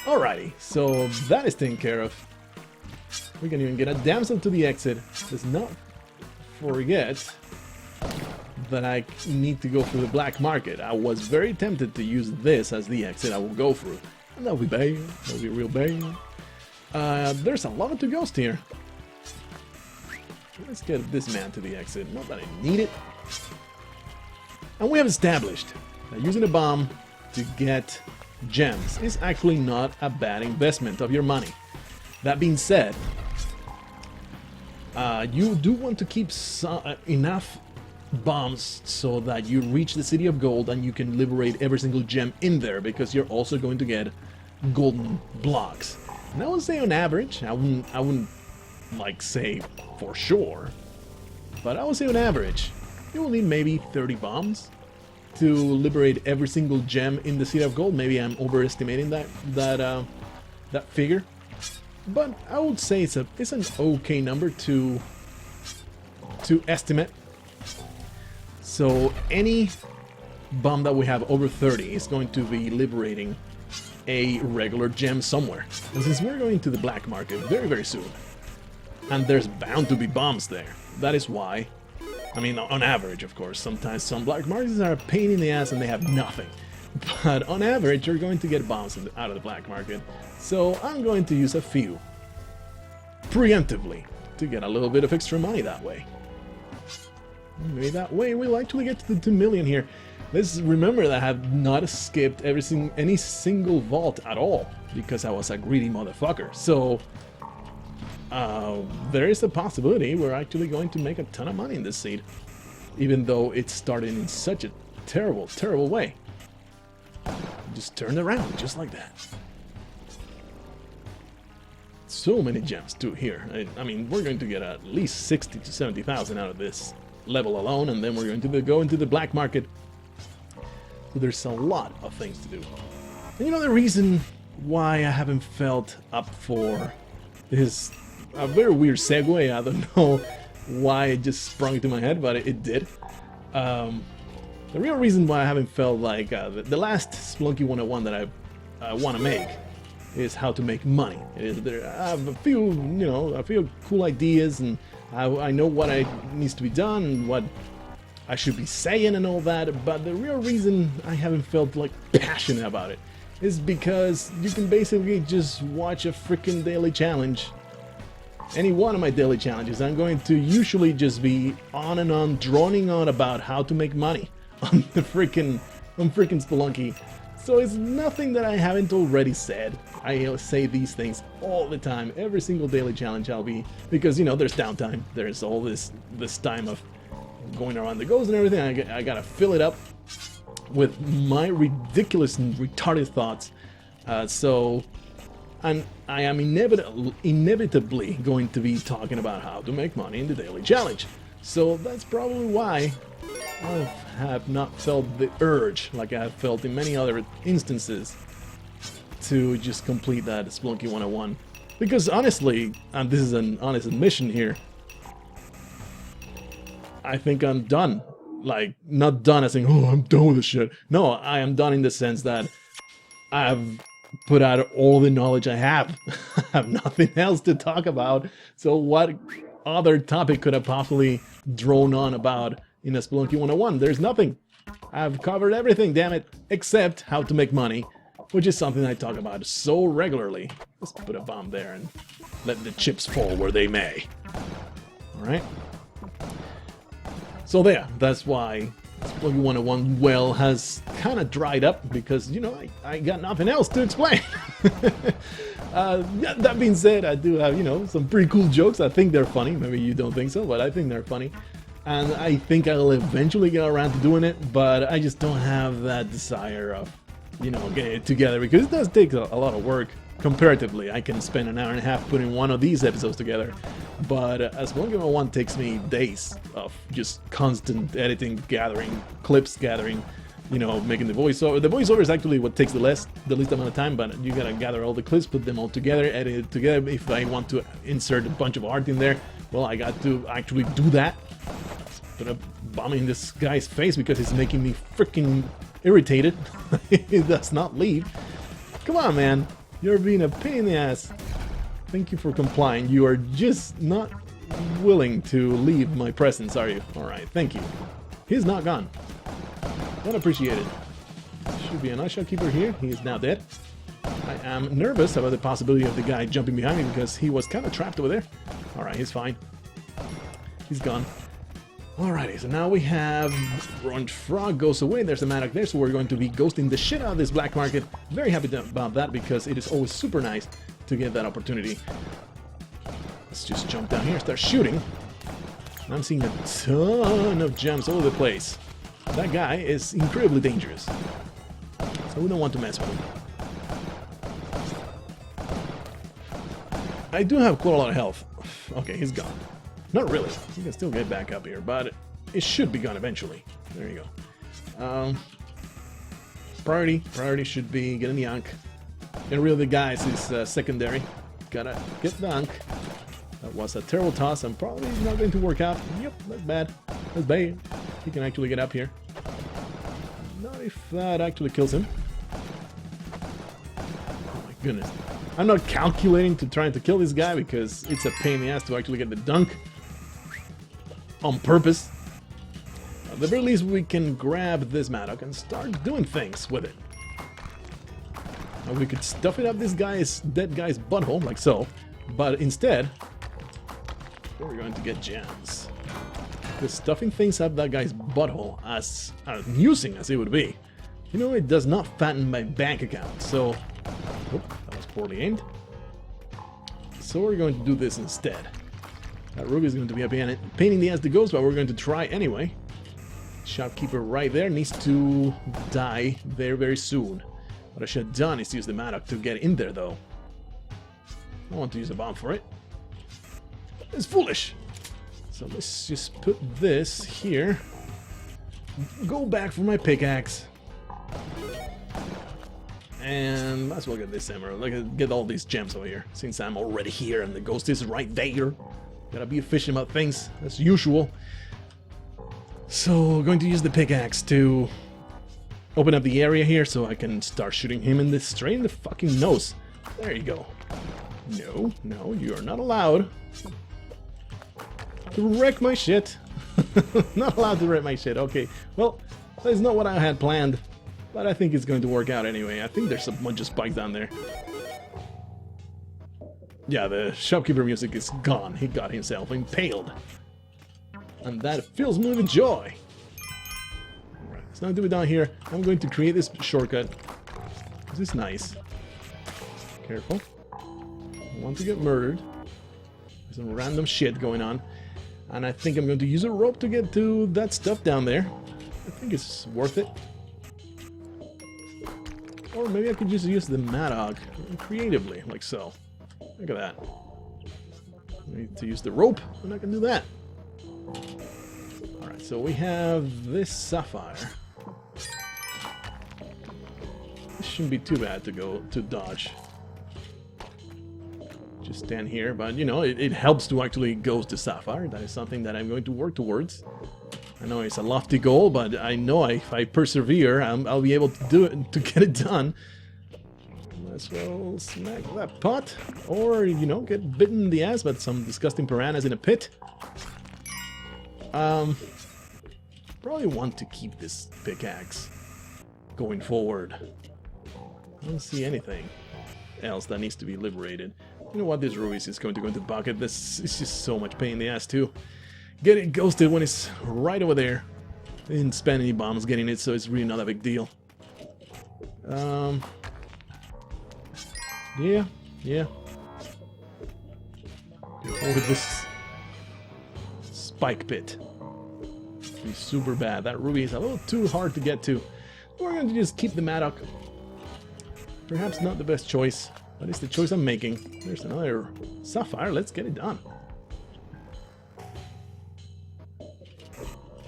Speaker 1: Alrighty, so that is taken care of. We can even get a damsel to the exit. Does not forget that I need to go through the black market. I was very tempted to use this as the exit I will go through. And that'll be bad. That'll be real bad. There's a lot to ghost here. Let's get this man to the exit. Not that I need it. And we have established that using a bomb to get gems is actually not a bad investment of your money. That being said, you do want to keep enough bombs so that you reach the City of Gold and you can liberate every single gem in there, because you're also going to get golden blocks. And I would say on average, I wouldn't like say for sure, but I would say on average, you will need maybe 30 bombs to liberate every single gem in the City of Gold. Maybe I'm overestimating that figure. But I would say it's an okay number to estimate. So any bomb that we have over 30 is going to be liberating a regular gem somewhere. And since we're going to the black market very, very soon, and there's bound to be bombs there, that is why, I mean, on average, of course, sometimes some black markets are a pain in the ass and they have nothing. But on average, you're going to get bombs out of the black market. So I'm going to use a few preemptively to get a little bit of extra money that way. Maybe that way we'll actually get to the 2 million here. Let's remember that I have not skipped any single vault at all because I was a greedy motherfucker. So there is a possibility we're actually going to make a ton of money in this seed, even though it started in such a terrible, terrible way. Just turned around just like that. So many gems too here. I mean, we're going to get at least 60 to 70,000 out of this level alone, and then we're going to go into the black market. So there's a lot of things to do. And you know the reason why I haven't felt up for this, a very weird segue, I don't know why it just sprung into my head, but it did. The real reason why I haven't felt like the last Spelunky 101 that I want to make is how to make money. I have a few cool ideas, and I know what needs to be done, and what I should be saying and all that, but the real reason I haven't felt like passionate about it is because you can basically just watch a freaking daily challenge. Any one of my daily challenges, I'm going to usually just be on and on, droning on about how to make money on freaking Spelunky. So it's nothing that I haven't already said. I say these things all the time. Every single daily challenge I'll be, because you know there's downtime. There's all this time of going around the goals and everything. I gotta fill it up with my ridiculous and retarded thoughts. And I am inevitably going to be talking about how to make money in the daily challenge. So that's probably why I have not felt the urge like I have felt in many other instances to just complete that Spelunky 101. Because honestly, and this is an honest admission here, I think I'm done. Like, not done as saying, oh, I'm done with this shit. No, I am done in the sense that I've put out all the knowledge I have. I have nothing else to talk about. So what other topic could I possibly drone on about in a Spelunky 101? There's nothing. I've covered everything, damn it, except how to make money, which is something I talk about so regularly. Let's put a bomb there and let the chips fall where they may. Alright? So there, that's why Spelunky 101 well has kind of dried up, because, you know, I got nothing else to explain. That being said, I do have, you know, some pretty cool jokes. I think they're funny. Maybe you don't think so, but I think they're funny. And I think I'll eventually get around to doing it, but I just don't have that desire of, you know, getting it together, because it does take a lot of work. Comparatively, I can spend an hour and a half putting one of these episodes together, but Spelunky 101 takes me days of just constant editing, gathering clips, you know, making the voiceover. The voiceover is actually what takes the least amount of time, but you gotta gather all the clips, put them all together, edit it together. If I want to insert a bunch of art in there, well, I got to actually do that. Put a bomb in this guy's face because he's making me freaking irritated. He does not leave. Come on, man. You're being a pain in the ass. Thank you for complying. You are just not willing to leave my presence, are you? Alright, thank you. He's not gone. Don't appreciate it. Should be an eye shot keeper here. He is now dead. I am nervous about the possibility of the guy jumping behind me because he was kind of trapped over there. Alright, he's fine. He's gone. Alrighty, so now we have Orange Frog goes away. There's a Maddox there, so we're going to be ghosting the shit out of this black market. Very happy about that, because it is always super nice to get that opportunity. Let's just jump down here, start shooting. I'm seeing a ton of gems all over the place. That guy is incredibly dangerous, so we don't want to mess with him. I do have quite a lot of health. Okay, he's gone. Not really. You can still get back up here, but it should be gone eventually. There you go. Priority should be getting the Ankh. And really the guys is secondary. Gotta get the Ankh. That was a terrible toss and probably not going to work out. Yep, that's bad. That's bad. he can actually get up here. Not if that actually kills him. Oh my goodness. I'm not calculating to trying to kill this guy because it's a pain in the ass to actually get the dunk on purpose. At the very least, we can grab this Maddock and start doing things with it. We could stuff it up this dead guy's butthole, like so, but instead, we're going to get gems. Because stuffing things up that guy's butthole, as amusing as it would be, you know, it does not fatten my bank account, so... Oh, that was poorly aimed. So we're going to do this instead. That ruby is going to be a pain in the ass to go, but we're going to try anyway. Shopkeeper right there needs to die very soon. What I should have done is use the Maddock to get in there, though. I want to use a bomb for it. It's foolish. So let's just put this here. Go back for my pickaxe. And might as well get this emerald. Like, get all these gems over here, since I'm already here and the ghost is right there. Gotta be efficient about things, as usual. So, going to use the pickaxe to open up the area here so I can start shooting him in the straight in the fucking nose. There you go. No, no, you are not allowed to wreck my shit. Not allowed to wreck my shit. Okay, well, that's not what I had planned, but I think it's going to work out anyway. I think there's a bunch of spikes down there. Yeah, the shopkeeper music is gone. He got himself impaled. And that fills me with joy. Alright, let's not do it down here. I'm going to create this shortcut. This is nice. Careful. I want to get murdered. There's some random shit going on. And I think I'm going to use a rope to get to that stuff down there. I think it's worth it. Or maybe I could just use the Maddock creatively, like so. Look at that. I need to use the rope, and I can do that. Alright, so we have this sapphire. This shouldn't be too bad to go to dodge. Just stand here, but you know, it helps to actually ghost the sapphire. That is something that I'm going to work towards. I know it's a lofty goal, but I know if I persevere, I'll be able to do it, to get it done. Might as well smack that pot, or, you know, get bitten in the ass by some disgusting piranhas in a pit. Probably want to keep this pickaxe going forward. I don't see anything else that needs to be liberated. You know what, this rubies is going to go into the bucket. This is just so much pain in the ass too. Get it ghosted when it's right over there. Didn't spend any bombs getting it, so it's really not a big deal. Yeah. Look at this spike pit. It's super bad. That ruby is a little too hard to get to. We're going to just keep the Maddock. Perhaps not the best choice, but it's the choice I'm making. There's another sapphire. Let's get it done.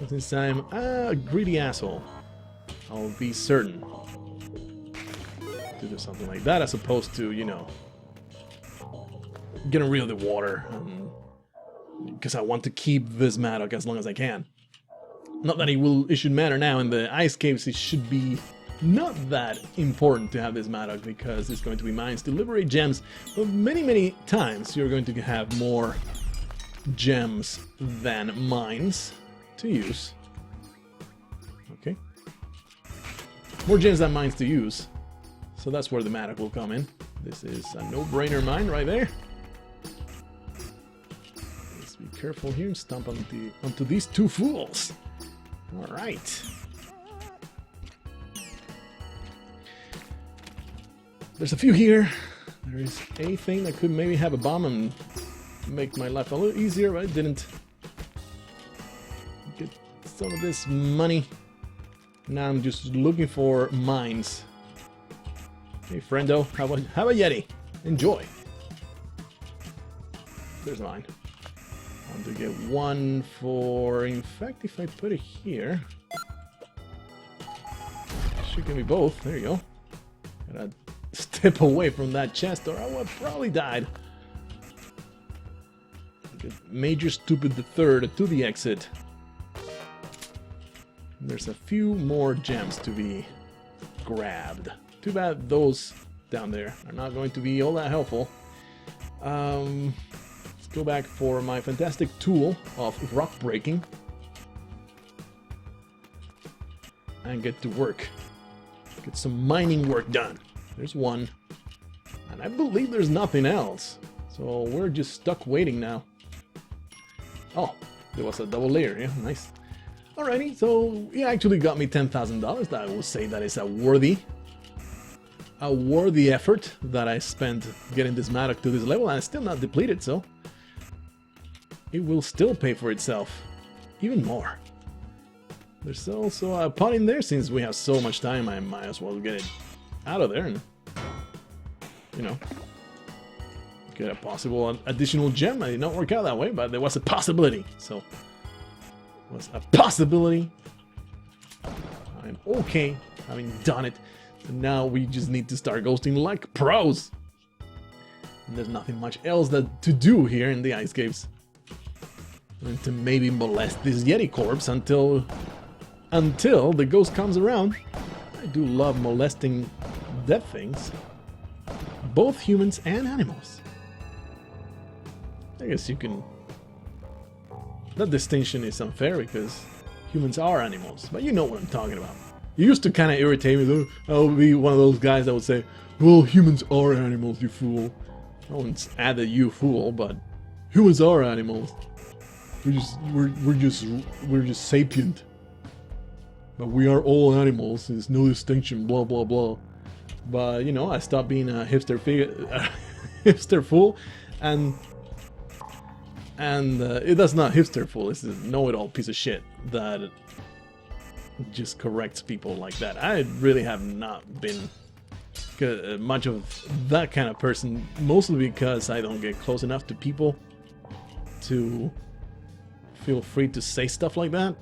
Speaker 1: Since I'm a greedy asshole, I'll be certain to do something like that as opposed to, you know, getting rid of the water. Because I want to keep this Maddock as long as I can. Not that it should matter now. In the ice caves, it should be not that important to have this Maddock because it's going to be mines to liberate gems. But many times you're going to have more gems than mines to use. Okay. More gems than mines to use. So that's where the Maddock will come in. This is a no-brainer mine right there. Let's be careful here and stomp onto these two fools. Alright. There's a few here. There is a thing that could maybe have a bomb and make my life a little easier, but it didn't. Get some of this money. Now I'm just looking for mines. Hey, friendo, have a Yeti. Enjoy. There's mine. I want to get one for... In fact, if I put it here... Should give me both. There you go. Gotta step away from that chest or I would have probably died. Get Major Stupid the Third to the exit. There's a few more gems to be grabbed. Too bad those down there are not going to be all that helpful. Let's go back for my fantastic tool of rock breaking and get to work. Get some mining work done. There's one. And I believe there's nothing else. So we're just stuck waiting now. Oh, there was a double layer. Yeah, nice. Alrighty, so he actually got me $10,000. I will say that is a worthy effort that I spent getting this Mattock to this level, and it's still not depleted, so it will still pay for itself even more. There's also a pot in there. Since we have so much time, I might as well get it out of there and, you know, get a possible additional gem. It did not work out that way, but there was a possibility. So, it was a possibility. I'm okay having done it. And now we just need to start ghosting like pros. And there's nothing much else to do here in the ice caves. And to maybe molest this Yeti corpse until the ghost comes around. I do love molesting dead things. Both humans and animals. I guess you can... That distinction is unfair because humans are animals. But you know what I'm talking about. It used to kind of irritate me though. I would be one of those guys that would say, well, humans are animals, you fool. I wouldn't add that you fool, but humans are animals. We're just sapient. But we are all animals. There's no distinction, blah blah blah. But you know, I stopped being a hipster hipster fool, and that's not hipster fool. It's a know-it-all piece of shit that just corrects people like that. I really have not been much of that kind of person, mostly because I don't get close enough to people to feel free to say stuff like that.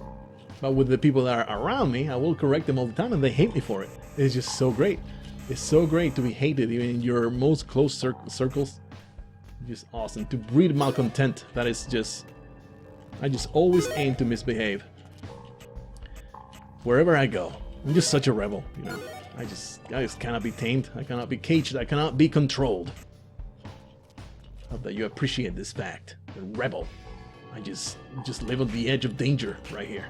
Speaker 1: But with the people that are around me, I will correct them all the time, and they hate me for it. It's just so great. It's so great to be hated even in your most close circles. Just awesome. To breed malcontent, that is just... I just always aim to misbehave. Wherever I go. I'm just such a rebel, you know. I just cannot be tamed. I cannot be caged. I cannot be controlled. Hope that you appreciate this fact. A rebel. I just live on the edge of danger right here.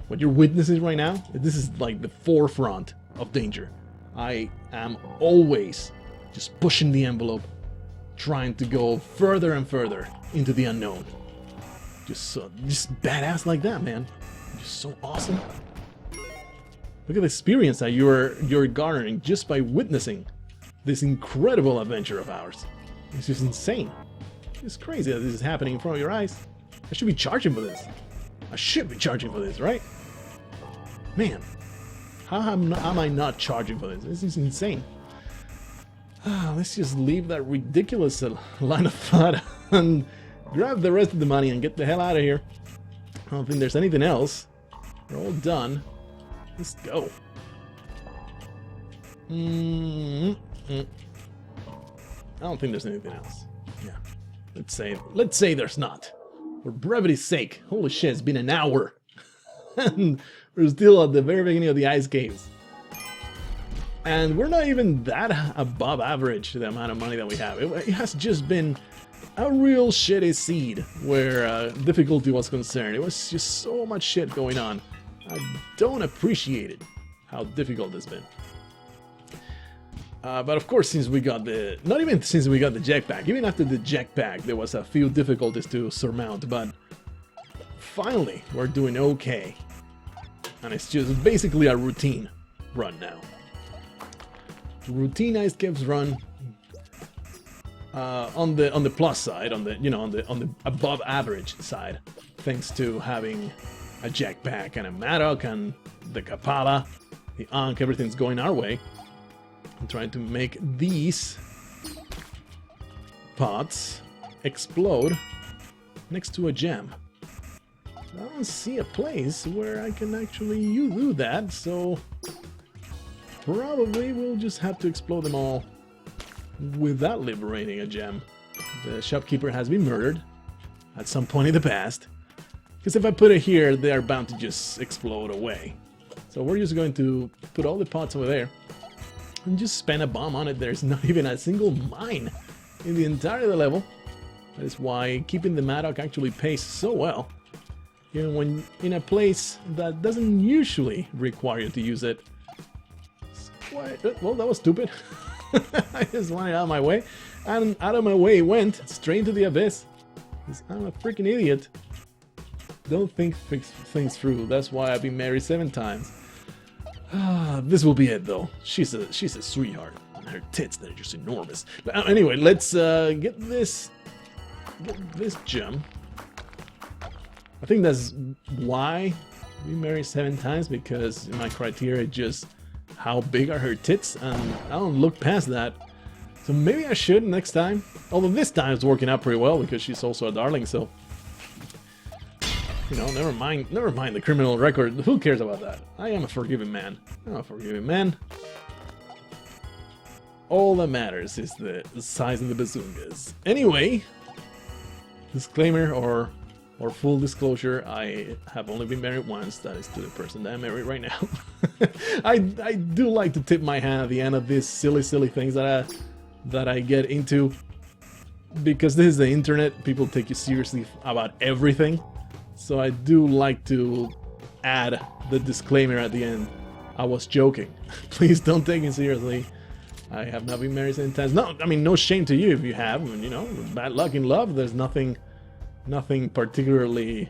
Speaker 1: What you're witnessing right now, this is like the forefront of danger. I am always just pushing the envelope, trying to go further and further into the unknown. Just badass like that, man. Just so awesome. Look at the experience that you're garnering just by witnessing this incredible adventure of ours. It's just insane. It's crazy that this is happening in front of your eyes. I should be charging for this. I should be charging for this, right? Man, how am I not charging for this? This is insane. Let's just leave that ridiculous line of thought and grab the rest of the money and get the hell out of here. I don't think there's anything else. We're all done. Let's go. I don't think there's anything else. Yeah. Let's say there's not. For brevity's sake. Holy shit, it's been an hour. And we're still at the very beginning of the ice caves. And we're not even that above average, the amount of money that we have. It has just been a real shitty seed where difficulty was concerned. It was just so much shit going on. I don't appreciate it, how difficult it's been. But of course, since we got the... Not even since we got the jetpack. Even after the jetpack, there was a few difficulties to surmount. But finally, we're doing okay. And it's just basically a routine run now. Routine ice caves run. On the plus side, on the above average side, thanks to having a jetpack and a Mattock and the Kapala, the Ankh, everything's going our way. I'm trying to make these pots explode next to a gem. I don't see a place where I can actually do that, so probably we'll just have to explode them all without liberating a gem. The shopkeeper has been murdered at some point in the past. Because if I put it here, they are bound to just explode away. So we're just going to put all the pots over there and just spam a bomb on it. There's not even a single mine in the entire level. That is why keeping the Maddock actually pays so well. Even when in a place that doesn't usually require you to use it. Well, that was stupid. I just wanted out of my way. And out of my way it went straight into the abyss. I'm a freaking idiot. Don't think things through. That's why I've been married 7 times. This will be it though. She's a sweetheart. And her tits, they're just enormous. But anyway, let's get this gem. I think that's why we married 7 times, because my criteria is just how big are her tits, and I don't look past that. So maybe I should next time. Although this time it's working out pretty well because she's also a darling, so you know, never mind the criminal record. Who cares about that? I am a forgiving man. I'm a forgiving man. All that matters is the size of the bazungas. Anyway, disclaimer or full disclosure, I have only been married once. That is to the person that I'm married right now. I do like to tip my hand at the end of these silly things that I get into, because this is the internet. People take you seriously about everything. So I do like to add the disclaimer at the end. I was joking. Please don't take me seriously. I have not been married 7 times. No, I mean, no shame to you if you have. And, you know, bad luck in love. There's nothing particularly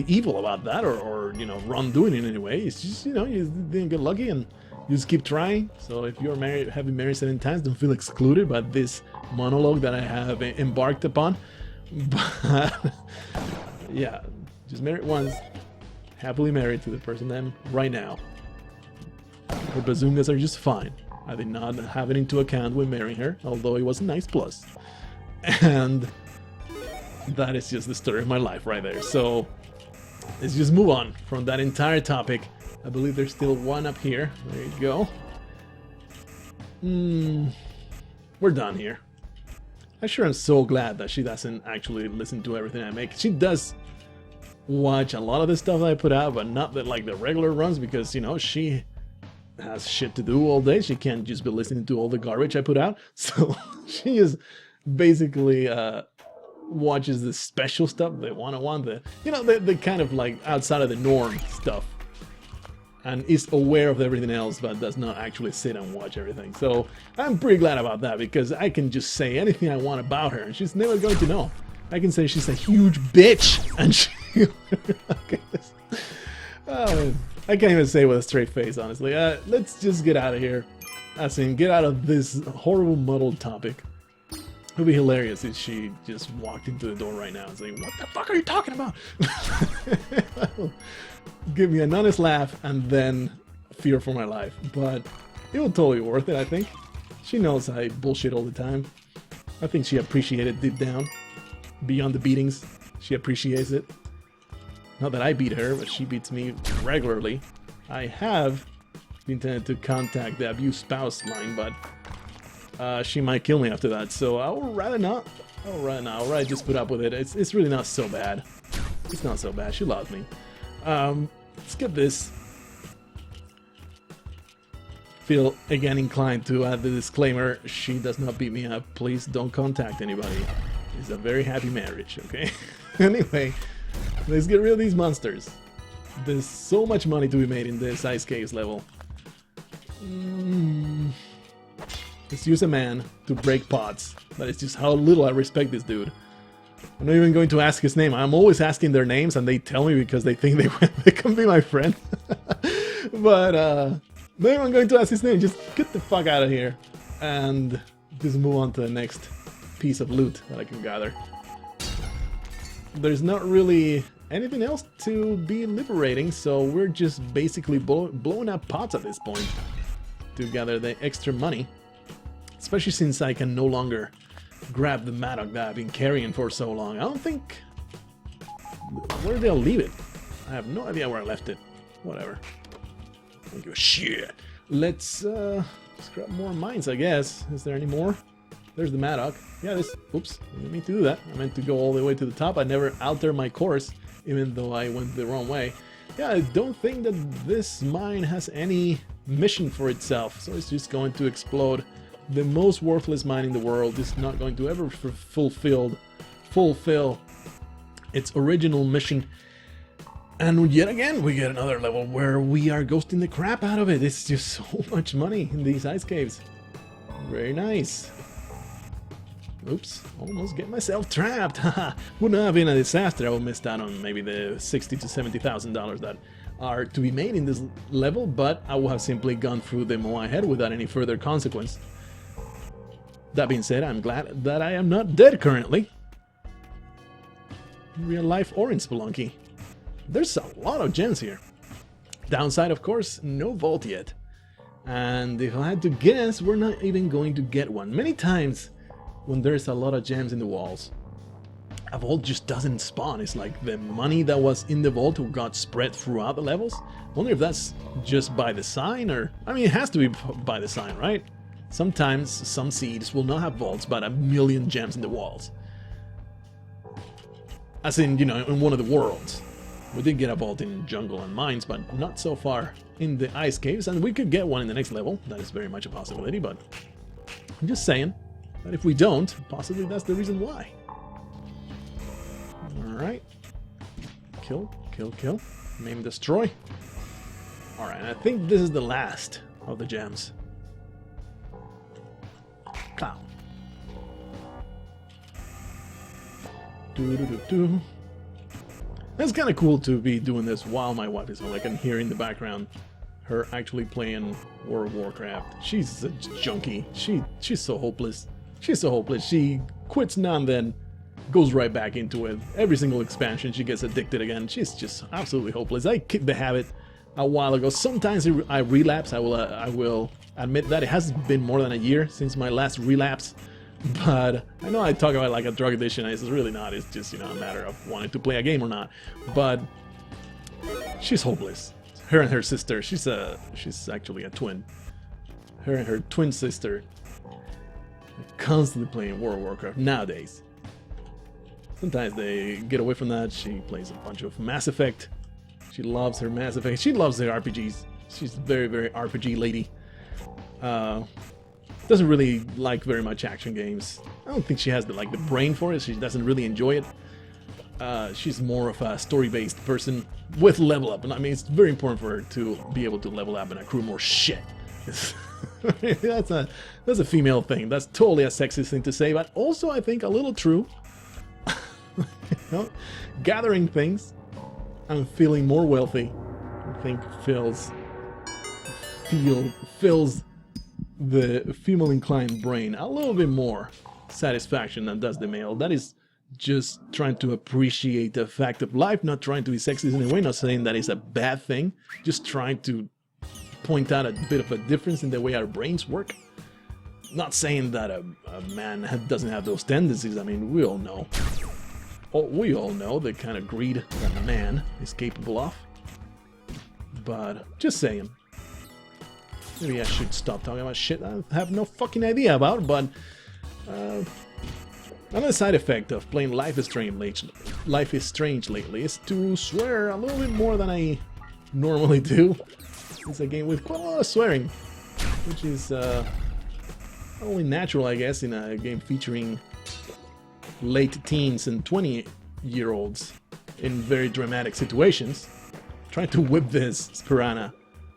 Speaker 1: evil about that, or you know, wrongdoing in any way. It's just, you know, you didn't get lucky and you just keep trying. So if you're married, have been married 7 times, don't feel excluded by this monologue that I have embarked upon. But yeah, just married once, happily married to the person I'm right now. Her bazungas are just fine. I did not have it into account when marrying her, although it was a nice plus. And that is just the story of my life right there. So let's just move on from that entire topic. I believe there's still one up here. There you go. We're done here. I sure am so glad that she doesn't actually listen to everything I make. She does watch a lot of the stuff that I put out, but not like the regular runs, because, you know, she has shit to do all day. She can't just be listening to all the garbage I put out. So she is basically watches the special stuff, the one-on-one, the kind of like outside of the norm stuff, and is aware of everything else, but does not actually sit and watch everything. So I'm pretty glad about that, because I can just say anything I want about her and she's never going to know. I can say she's a huge bitch, and she I can't even say it with a straight face, honestly. Let's just get out of here. As in, get out of this horrible muddled topic. It would be hilarious if she just walked into the door right now and saying, "What the fuck are you talking about?" Give me an honest laugh and then fear for my life. But it was totally worth it, I think. She knows I bullshit all the time. I think she appreciated it deep down. Beyond the beatings, she appreciates it. Not that I beat her, but she beats me regularly. I have intended to contact the abused spouse line, but she might kill me after that, so I would rather not. I'll rather just put up with it. It's really not so bad. It's not so bad. She loves me. Let's get this. Feel again inclined to add the disclaimer: she does not beat me up. Please don't contact anybody. It's a very happy marriage, okay? Anyway, let's get rid of these monsters. There's so much money to be made in this Ice Caves level. Let's use a man to break pots. That is just how little I respect this dude. I'm not even going to ask his name. I'm always asking their names and they tell me because they think they can be my friend. But not even going to ask his name. Just get the fuck out of here and just move on to the next piece of loot that I can gather. There's not really anything else to be liberating, so we're just basically blowing up pots at this point to gather the extra money. Especially since I can no longer grab the Maddock that I've been carrying for so long. I don't think... Where did I leave it? I have no idea where I left it. Whatever. I don't give a shit. Let's grab more mines, I guess. Is there any more? There's the Maddock. Yeah, this... Oops, I didn't mean to do that. I meant to go all the way to the top. I never altered my course, even though I went the wrong way. Yeah, I don't think that this mine has any mission for itself, so it's just going to explode. The most worthless mine in the world is not going to ever fulfill its original mission. And yet again, we get another level where we are ghosting the crap out of it. It's just so much money in these ice caves. Very nice. Oops, almost get myself trapped. Wouldn't have been a disaster. I would miss out on maybe the $60,000 to $70,000 that are to be made in this level, but I would have simply gone through them all ahead without any further consequence. That being said, I'm glad that I am not dead currently. In real life or in Spelunky. There's a lot of gems here. Downside, of course, no vault yet. And if I had to guess, we're not even going to get one. Many times, when there's a lot of gems in the walls, a vault just doesn't spawn. It's like the money that was in the vault got spread throughout the levels. I wonder if that's just by design, or... I mean, it has to be by design, right? Sometimes some seeds will not have vaults, but 1,000,000 gems in the walls. As in, you know, in one of the worlds. We did get a vault in jungle and mines, but not so far in the ice caves, and we could get one in the next level. That is very much a possibility, but I'm just saying that if we don't, possibly that's the reason why. Alright. Kill, kill, kill. Maim, destroy. Alright, I think this is the last of the gems. Clown. Doo-doo-doo-doo. It's kind of cool to be doing this while my wife is home. I can hear in the background her actually playing World of Warcraft. She's a junkie. She's so hopeless. She's so hopeless. She quits now and then, goes right back into it. Every single expansion she gets addicted again. She's just absolutely hopeless. I kicked the habit a while ago. Sometimes I relapse. I will admit that it has been more than a year since my last relapse. But I know I talk about it like a drug addiction, and it's really not. It's just, you know, a matter of wanting to play a game or not. But she's hopeless. Her and her sister, she's actually a twin. Her and her twin sister are constantly playing World of Warcraft nowadays. Sometimes they get away from that. She plays a bunch of Mass Effect. She loves her Mass Effect. She loves the RPGs. She's a very, very RPG lady. Doesn't really like very much action games. I don't think she has the brain for it. She doesn't really enjoy it. She's more of a story-based person with level up, and I mean it's very important for her to be able to level up and accrue more shit. that's a female thing. That's totally a sexist thing to say, but also I think a little true. You know, gathering things and feeling more wealthy, I think fills the female-inclined brain a little bit more satisfaction than does the male. That is just trying to appreciate the fact of life, not trying to be sexist in a way, not saying that it's a bad thing, just trying to point out a bit of a difference in the way our brains work. Not saying that a man doesn't have those tendencies. I mean, we all know. We all know the kind of greed that a man is capable of. But just saying. Maybe I should stop talking about shit I have no fucking idea about, but another side effect of playing Life is Strange lately is to swear a little bit more than I normally do. It's a game with quite a lot of swearing, which is only natural, I guess, in a game featuring late teens and 20-year-olds in very dramatic situations, trying to whip this piranha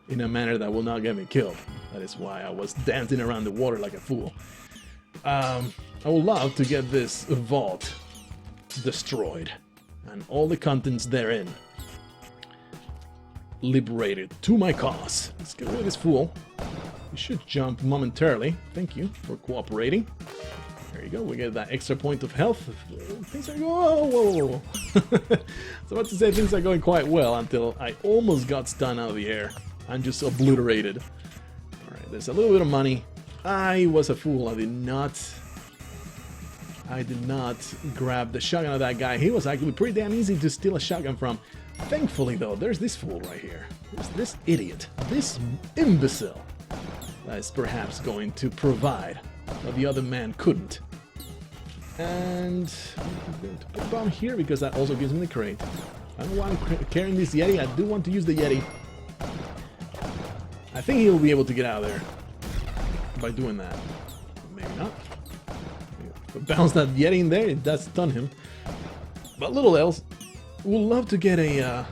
Speaker 1: in a manner that will not get me killed. That is why I was dancing around the water like a fool. I would love to get this vault destroyed and all the contents therein liberated to my cause. Let's get rid of this fool. You should jump momentarily. Thank you for cooperating. There you go, we get that extra point of health. Things are going... Whoa. I was about to say things are going quite well until I almost got stunned out of the air. I'm just obliterated. Alright, there's a little bit of money. I was a fool. I did not grab the shotgun of that guy. He was actually pretty damn easy to steal a shotgun from. Thankfully, though, there's this fool right here. There's this idiot. This imbecile that is perhaps going to provide but the other man couldn't. And I'm going to put a bomb here because that also gives me the crate. I don't want to carrying this Yeti. I do want to use the Yeti. I think he'll be able to get out of there by doing that. Maybe not. Bounce that Yeti in there, it does stun him. But little else, would love to get a...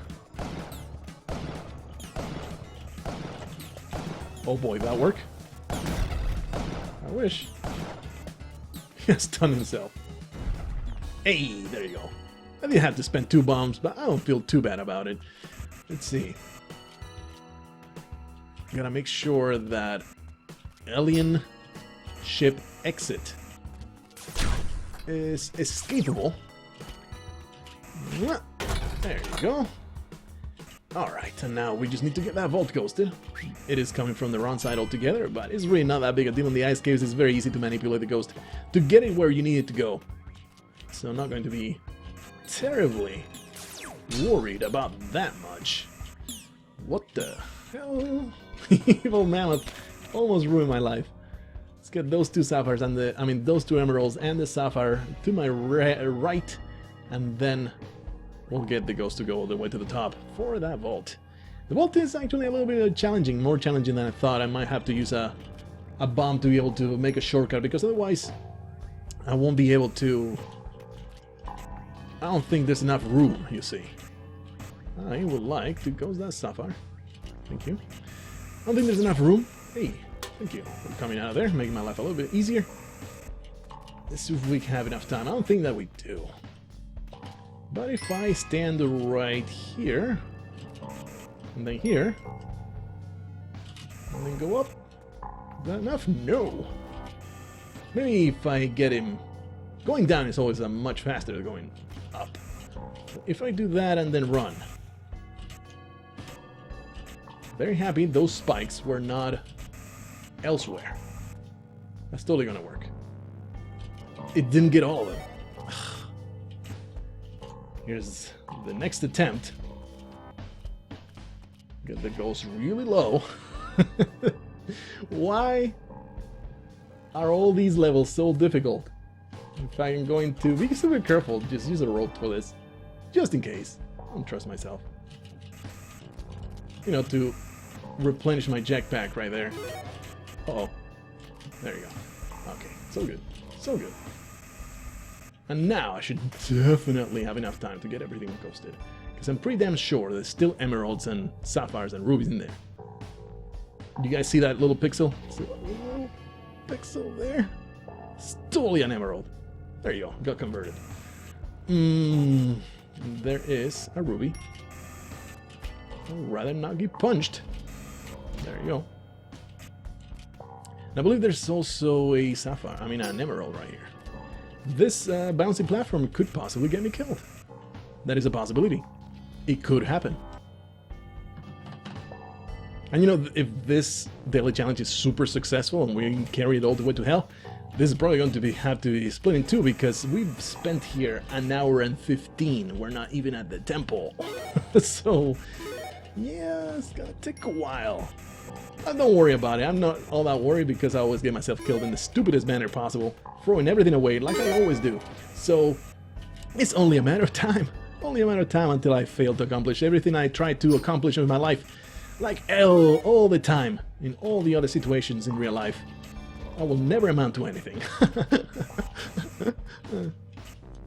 Speaker 1: Oh boy, that work? I wish. He has stunned himself. Hey, there you go. I didn't have to spend 2 bombs, but I don't feel too bad about it. Let's see. Gotta make sure that alien ship exit is escapable. There you go. Alright, and now we just need to get that vault ghosted. It is coming from the wrong side altogether, but it's really not that big a deal in the ice caves. It's very easy to manipulate the ghost to get it where you need it to go. So I'm not going to be terribly worried about that much. What the hell? Evil mammoth almost ruined my life. Let's get those 2 sapphires and those 2 emeralds and the sapphire to my right, and then we'll get the ghost to go all the way to the top for that vault. The vault is actually a little bit challenging, more challenging than I thought. I might have to use a bomb to be able to make a shortcut, because otherwise I won't be able to... I don't think there's enough room, you see. I would like to ghost that sapphire. Thank you. I don't think there's enough room. Hey, thank you for coming out of there, making my life a little bit easier. Let's see if we have enough time. I don't think that we do. But if I stand right here, and then here, and then go up, is that enough? No. Maybe if I get him... Going down is always much faster than going up. So if I do that and then run... Very happy those spikes were not elsewhere. That's totally gonna work. It didn't get all of them. Here's the next attempt. Get the ghost really low. Why are all these levels so difficult? If I'm going to be super careful, just use a rope for this. Just in case. I don't trust myself. You know, to replenish my jetpack right there. Uh-oh. There you go. Okay, so good. So good. And now I should definitely have enough time to get everything ghosted. Because I'm pretty damn sure there's still emeralds and sapphires and rubies in there. Do you guys see that little pixel? See that little pixel there? It's totally an emerald. There you go, got converted. There is a ruby. I'd rather not get punched. There you go. And I believe there's also a sapphire, an emerald right here. This bouncy platform could possibly get me killed. That is a possibility. It could happen. And you know, if this daily challenge is super successful and we carry it all the way to hell, this is probably going to have to be split in 2, because we've spent here an hour and 15. We're not even at the temple. So, yeah, it's gonna take a while. Don't worry about it. I'm not all that worried, because I always get myself killed in the stupidest manner possible, throwing everything away like I always do. So, it's only a matter of time. Only a matter of time until I fail to accomplish everything I try to accomplish in my life. Like all the time, in all the other situations in real life. I will never amount to anything.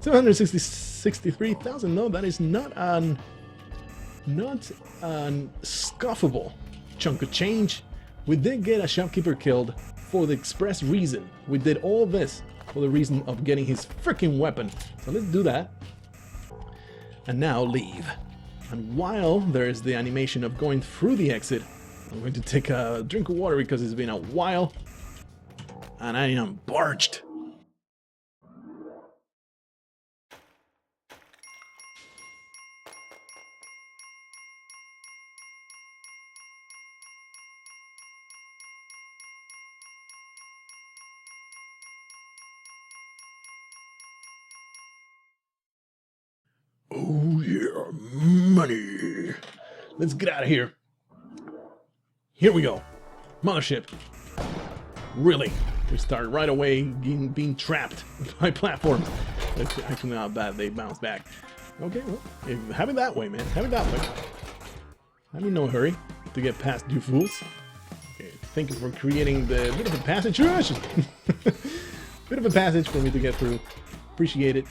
Speaker 1: 763,000, no, that is not an scoffable chunk of change. We did get a shopkeeper killed for the express reason. We did all this for the reason of getting his freaking weapon. So let's do that. And now leave. And while there is the animation of going through the exit, I'm going to take a drink of water because it's been a while. And I am parched. Oh yeah, money. Let's get out of here. Here we go. Mothership. Really? We start right away being trapped by platforms. It's actually not bad, they bounce back. Okay, well, have it that way, man. Have it that way. I'm in no hurry to get past you fools. Okay, thank you for creating the bit of a passage. Bit of a passage for me to get through. Appreciate it.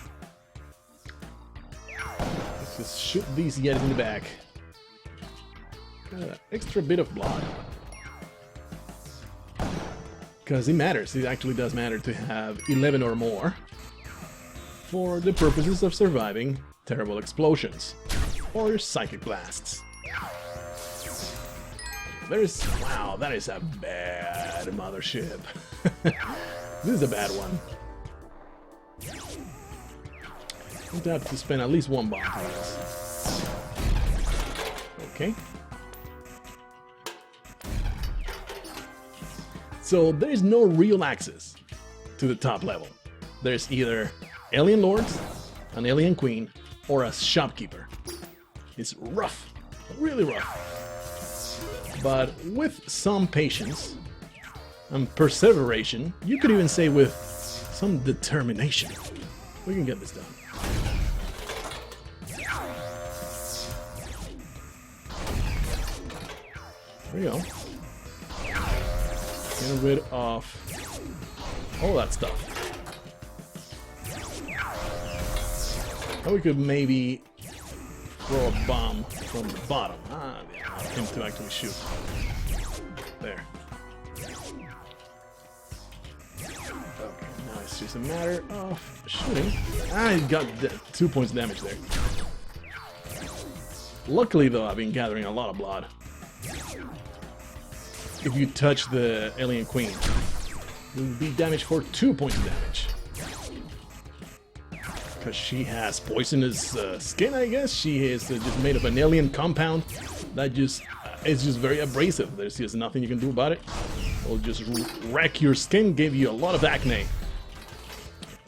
Speaker 1: Let's just shoot these Yetis in the back. Got an extra bit of blood. Because it matters. It actually does matter to have 11 or more for the purposes of surviving terrible explosions or psychic blasts. Wow, that is a bad mothership. This is a bad one. I'm gonna have to spend at least one bomb for this. Okay. So there is no real access to the top level. There's either alien lords, an alien queen, or a shopkeeper. It's rough, really rough. But with some patience and perseveration, you could even say with some determination, we can get this done. There we go. Get rid of all that stuff. Or we could maybe throw a bomb from the bottom. Ah, yeah, I want him to actually shoot. There. Okay, now it's just a matter of shooting. I got 2 points damage there. Luckily though, I've been gathering a lot of blood. If you touch the alien queen, you'll be damaged for 2 points of damage. Because she has poisonous skin, I guess. She is just made of an alien compound that just is just very abrasive. There's just nothing you can do about it. It'll just wreck your skin, give you a lot of acne.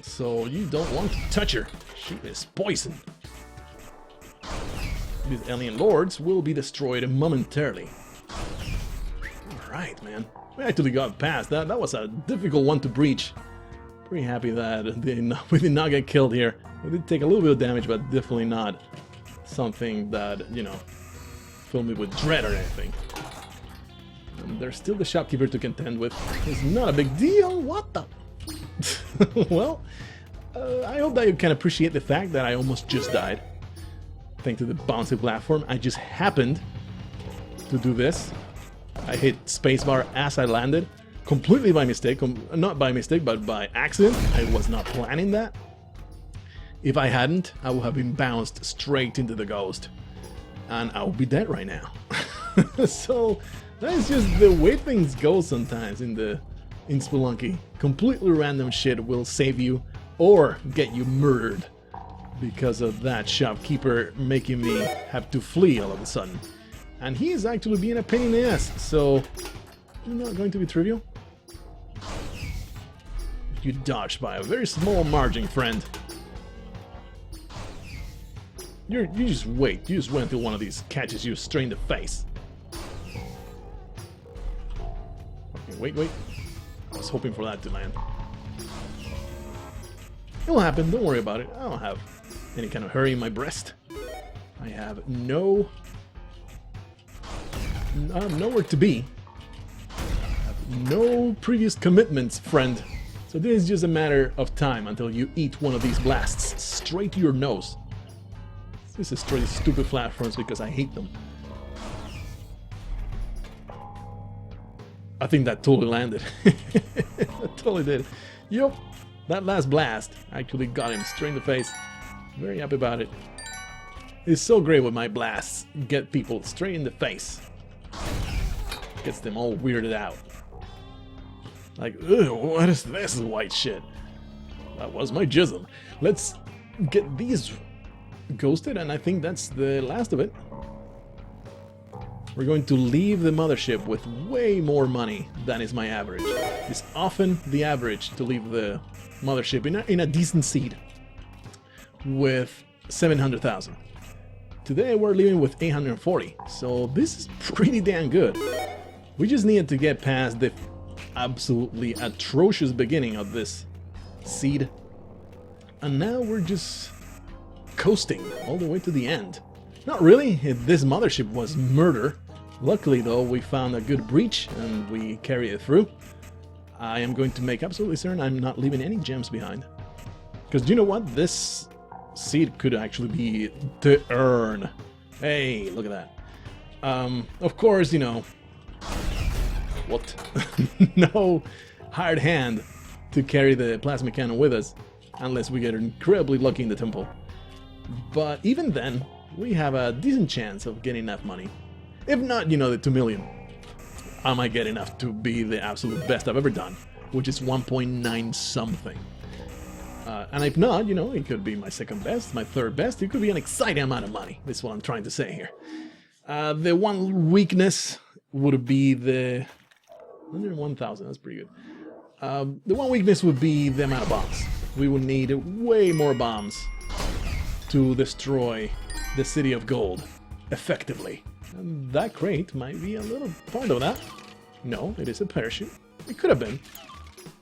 Speaker 1: So you don't want to touch her. She is poison. These alien lords will be destroyed momentarily. Alright, man. We actually got past that. That was a difficult one to breach. Pretty happy that we did not get killed here. We did take a little bit of damage, but definitely not something that, you know, filled me with dread or anything. And there's still the shopkeeper to contend with. It's not a big deal. What the? Well, I hope that you can appreciate the fact that I almost just died. Thanks to the bouncy platform. I just happened to do this. I hit spacebar as I landed. Completely by mistake, not by mistake, but by accident. I was not planning that. If I hadn't, I would have been bounced straight into the ghost. And I would be dead right now. So, that's just the way things go sometimes in Spelunky. Completely random shit will save you or get you murdered because of that shopkeeper making me have to flee all of a sudden. And he is actually being a pain in the ass, so not going to be trivial. You dodged by a very small margin, friend. You just wait. You just wait until one of these catches you straight in the face. Okay, wait. I was hoping for that to land. It will happen. Don't worry about it. I don't have any kind of hurry in my breast. I have nowhere to be. I have no previous commitments, friend. So this is just a matter of time until you eat one of these blasts straight to your nose. This is straight stupid platforms because I hate them. I think that totally landed. That totally did. Yup, that last blast actually got him straight in the face. Very happy about it. It's so great when my blasts get people straight in the face. Gets them all weirded out. Like, ugh, what is this white shit? That was my jism. Let's get these ghosted, and I think that's the last of it. We're going to leave the mothership with way more money than is my average. It's often the average to leave the mothership in a decent seed with 700,000. Today we're leaving with 840, so this is pretty damn good. We just needed to get past the absolutely atrocious beginning of this seed. And now we're just coasting all the way to the end. Not really, this mothership was murder. Luckily though, we found a good breach and we carry it through. I am going to make absolutely certain I'm not leaving any gems behind. Because you know what? This seed could actually be the urn. Hey, look at that. Of course, you know... What? No hired hand to carry the plasma cannon with us. Unless we get incredibly lucky in the temple. But even then, we have a decent chance of getting enough money. If not, you know, the 2 million. I might get enough to be the absolute best I've ever done, which is 1.9 something. And if not, you know, it could be my second best, my third best. It could be an exciting amount of money. That's what I'm trying to say here. The one weakness would be the 101,000. That's pretty good. The one weakness would be the amount of bombs. We would need way more bombs to destroy the City of Gold effectively. And that crate might be a little part of that. No, it is a parachute. It could have been.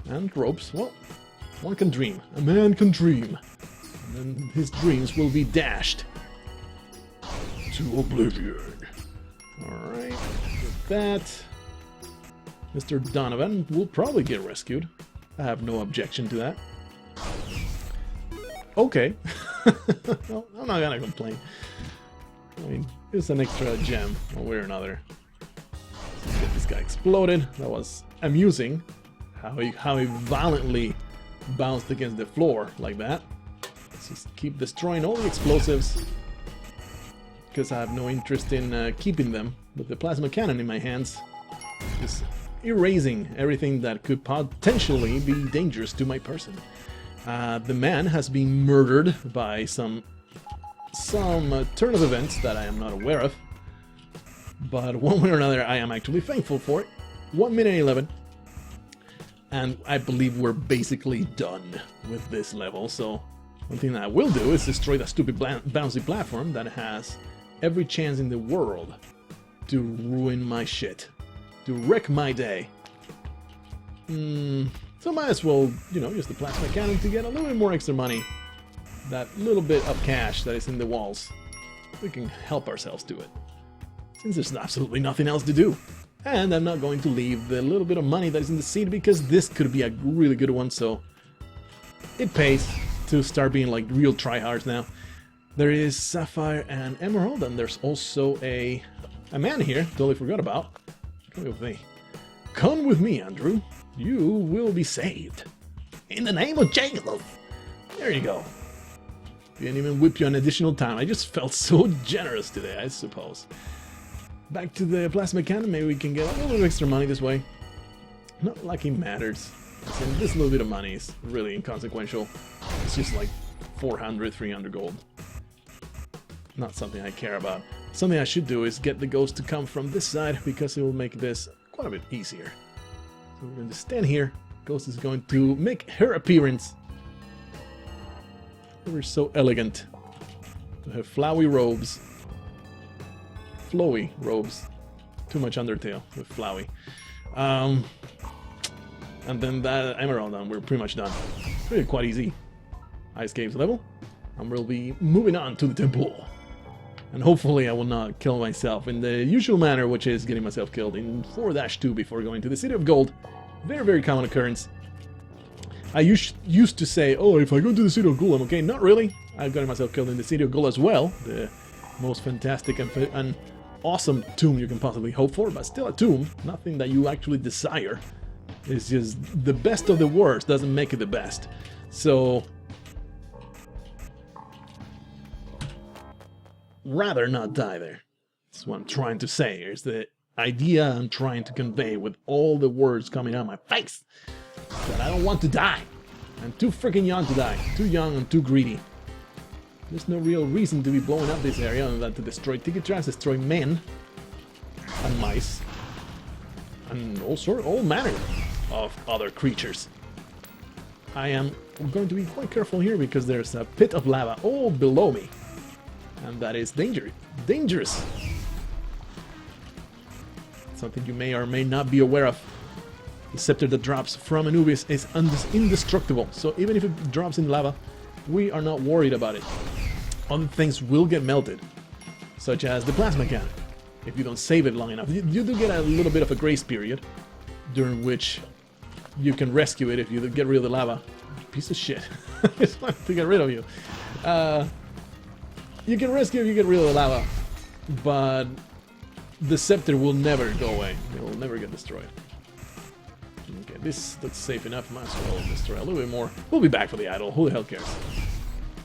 Speaker 1: And ropes. Well, one can dream. A man can dream. And then his dreams will be dashed to oblivion. Alright, with that, Mr. Donovan will probably get rescued. I have no objection to that. Okay. No, I'm not gonna complain. I mean, it's an extra gem, one way or another. Let's get this guy exploded. That was amusing. How he violently bounced against the floor like that. Let's just keep destroying all the explosives. Because I have no interest in keeping them with the plasma cannon in my hands. Just erasing everything that could potentially be dangerous to my person. The man has been murdered by some turn of events that I am not aware of. But one way or another, I am actually thankful for it. 1 minute 11. And I believe we're basically done with this level. So one thing that I will do is destroy that stupid bouncy platform that has every chance in the world to ruin my shit. To wreck my day. So might as well, you know, use the plasma cannon to get a little bit more extra money. That little bit of cash that is in the walls. We can help ourselves do it. Since there's absolutely nothing else to do. And I'm not going to leave the little bit of money that is in the seed because this could be a really good one, so it pays to start being like real tryhards now. There is Sapphire and Emerald, and there's also a man here, totally forgot about. Come with me. Come with me, Andrew. You will be saved. In the name of Jesus. There you go. Didn't even whip you an additional time. I just felt so generous today, I suppose. Back to the plasma cannon. Maybe we can get a little bit of extra money this way. Not like it matters. So this little bit of money is really inconsequential. It's just like 400, 300 gold. Not something I care about. Something I should do is get the ghost to come from this side because it will make this quite a bit easier. So we're going to stand here. Ghost is going to make her appearance. We're so elegant. We have flowy robes. Flowy robes. Too much Undertale with flowy. And then that Emerald, and we're pretty much done. Really quite easy. Ice Caves level. And we'll be moving on to the temple. And hopefully I will not kill myself in the usual manner, which is getting myself killed in 4-2 before going to the City of Gold. Very, very common occurrence. I used to say, oh, if I go to the City of Gold, I'm okay. Not really. I've gotten myself killed in the City of Gold as well. The most fantastic and awesome tomb you can possibly hope for, but still a tomb. Nothing that you actually desire. It's just the best of the worst doesn't make it the best. So rather not die there. That's what I'm trying to say. Here's the idea I'm trying to convey with all the words coming out of my face. That I don't want to die. I'm too freaking young to die. Too young and too greedy. There's no real reason to be blowing up this area other than to destroy ticket traps, destroy men and mice and all manner of other creatures. I'm going to be quite careful here because there's a pit of lava all below me. And that is dangerous. Something you may or may not be aware of. The scepter that drops from Anubis is indestructible, so even if it drops in lava, we are not worried about it. Other things will get melted, such as the plasma cannon. If you don't save it long enough, you do get a little bit of a grace period, during which you can rescue it if you get rid of the lava. Piece of shit. I just wanted to get rid of you. You can rescue if you get rid of the lava, but the scepter will never go away. It will never get destroyed. Okay, this looks safe enough. Might as well destroy a little bit more. We'll be back for the idol. Who the hell cares?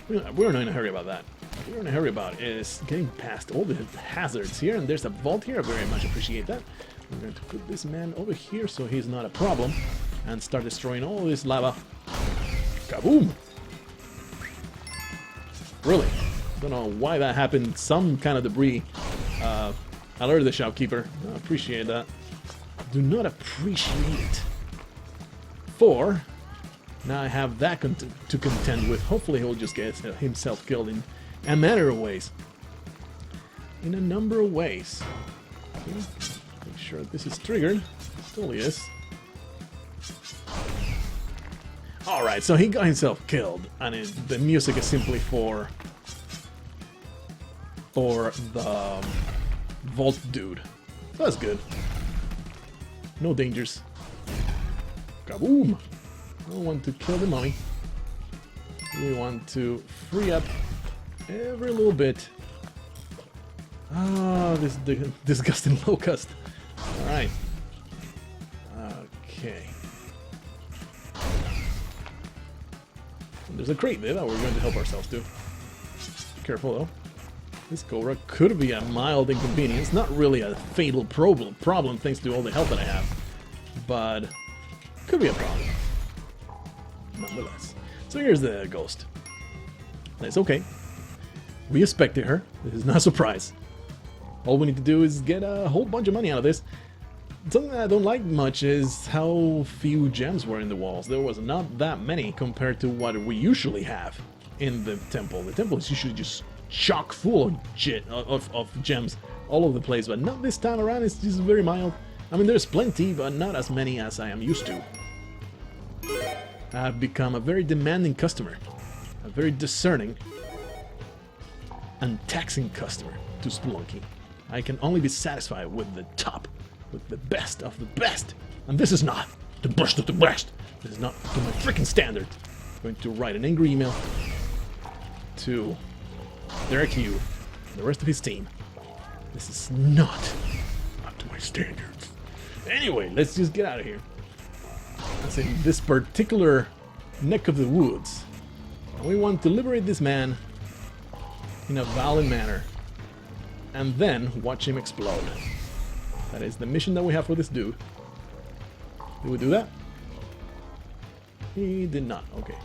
Speaker 1: We're not in a hurry about that. What we're in a hurry about is getting past all the hazards here, and there's a vault here. I very much appreciate that. We're going to put this man over here so he's not a problem, and start destroying all this lava. Kaboom! Really? Don't know why that happened. Some kind of debris alerted the shopkeeper. I appreciate that. Do not appreciate it. For now I have that to contend with. Hopefully he'll just get himself killed in a matter of ways. In a number of ways. Okay. Make sure this is triggered. Totally is. Alright, so he got himself killed, and the music is simply for the vault dude. That's good. No dangers. Kaboom! I don't want to kill the mummy. We want to free up every little bit. Ah, this disgusting locust. Alright. Okay. There's a crate there that we're going to help ourselves to. Careful though. This Cobra could be a mild inconvenience, not really a fatal problem thanks to all the health that I have, but could be a problem, nonetheless. So here's the ghost. It's okay. We expected her. This is not a surprise. All we need to do is get a whole bunch of money out of this. Something that I don't like much is how few gems were in the walls. There was not that many compared to what we usually have in the temple. The temple is usually just chock full of gems all over the place, but not this time around. It's just very mild. I mean, there's plenty, but not as many as I am used to. I've become a very demanding customer, a very discerning and taxing customer to Spelunky. I can only be satisfied with the top, with the best of the best, and this is not the best of the best. This is not to my freaking standard. I'm going to write an angry email to Derek Hugh and the rest of his team. This is not up to my standards. Anyway, let's just get out of here. That's in this particular neck of the woods. And we want to liberate this man in a violent manner and then watch him explode. That is the mission that we have for this dude. Did we do that? He did not. Okay.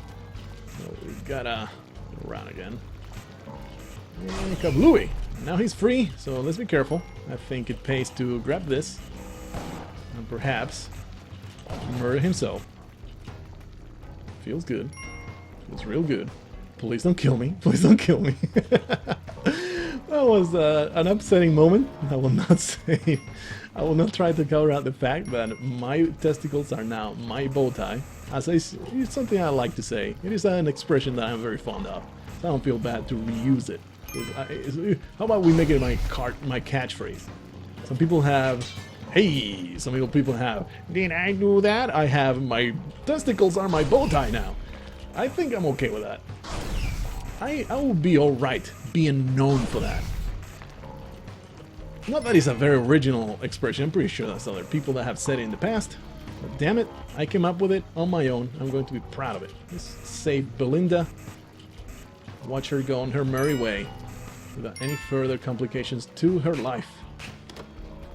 Speaker 1: So we gotta go around again. And kablooey! Now he's free, so let's be careful. I think it pays to grab this and perhaps murder himself. Feels good. Feels real good. Please don't kill me. Please don't kill me. That was an upsetting moment. I will not say. I will not try to cover out the fact that my testicles are now my bow tie. It's something I like to say. It is an expression that I'm very fond of. So I don't feel bad to reuse it. How about we make it my catchphrase? Some people have, hey, some people have, did I do that? I have my testicles are my bow tie now. I think I'm okay with that. I will be alright being known for that. Not that it's a very original expression. I'm pretty sure that's other people that have said it in the past. But damn it, I came up with it on my own. I'm going to be proud of it. Let's save Belinda. Watch her go on her merry way without any further complications to her life.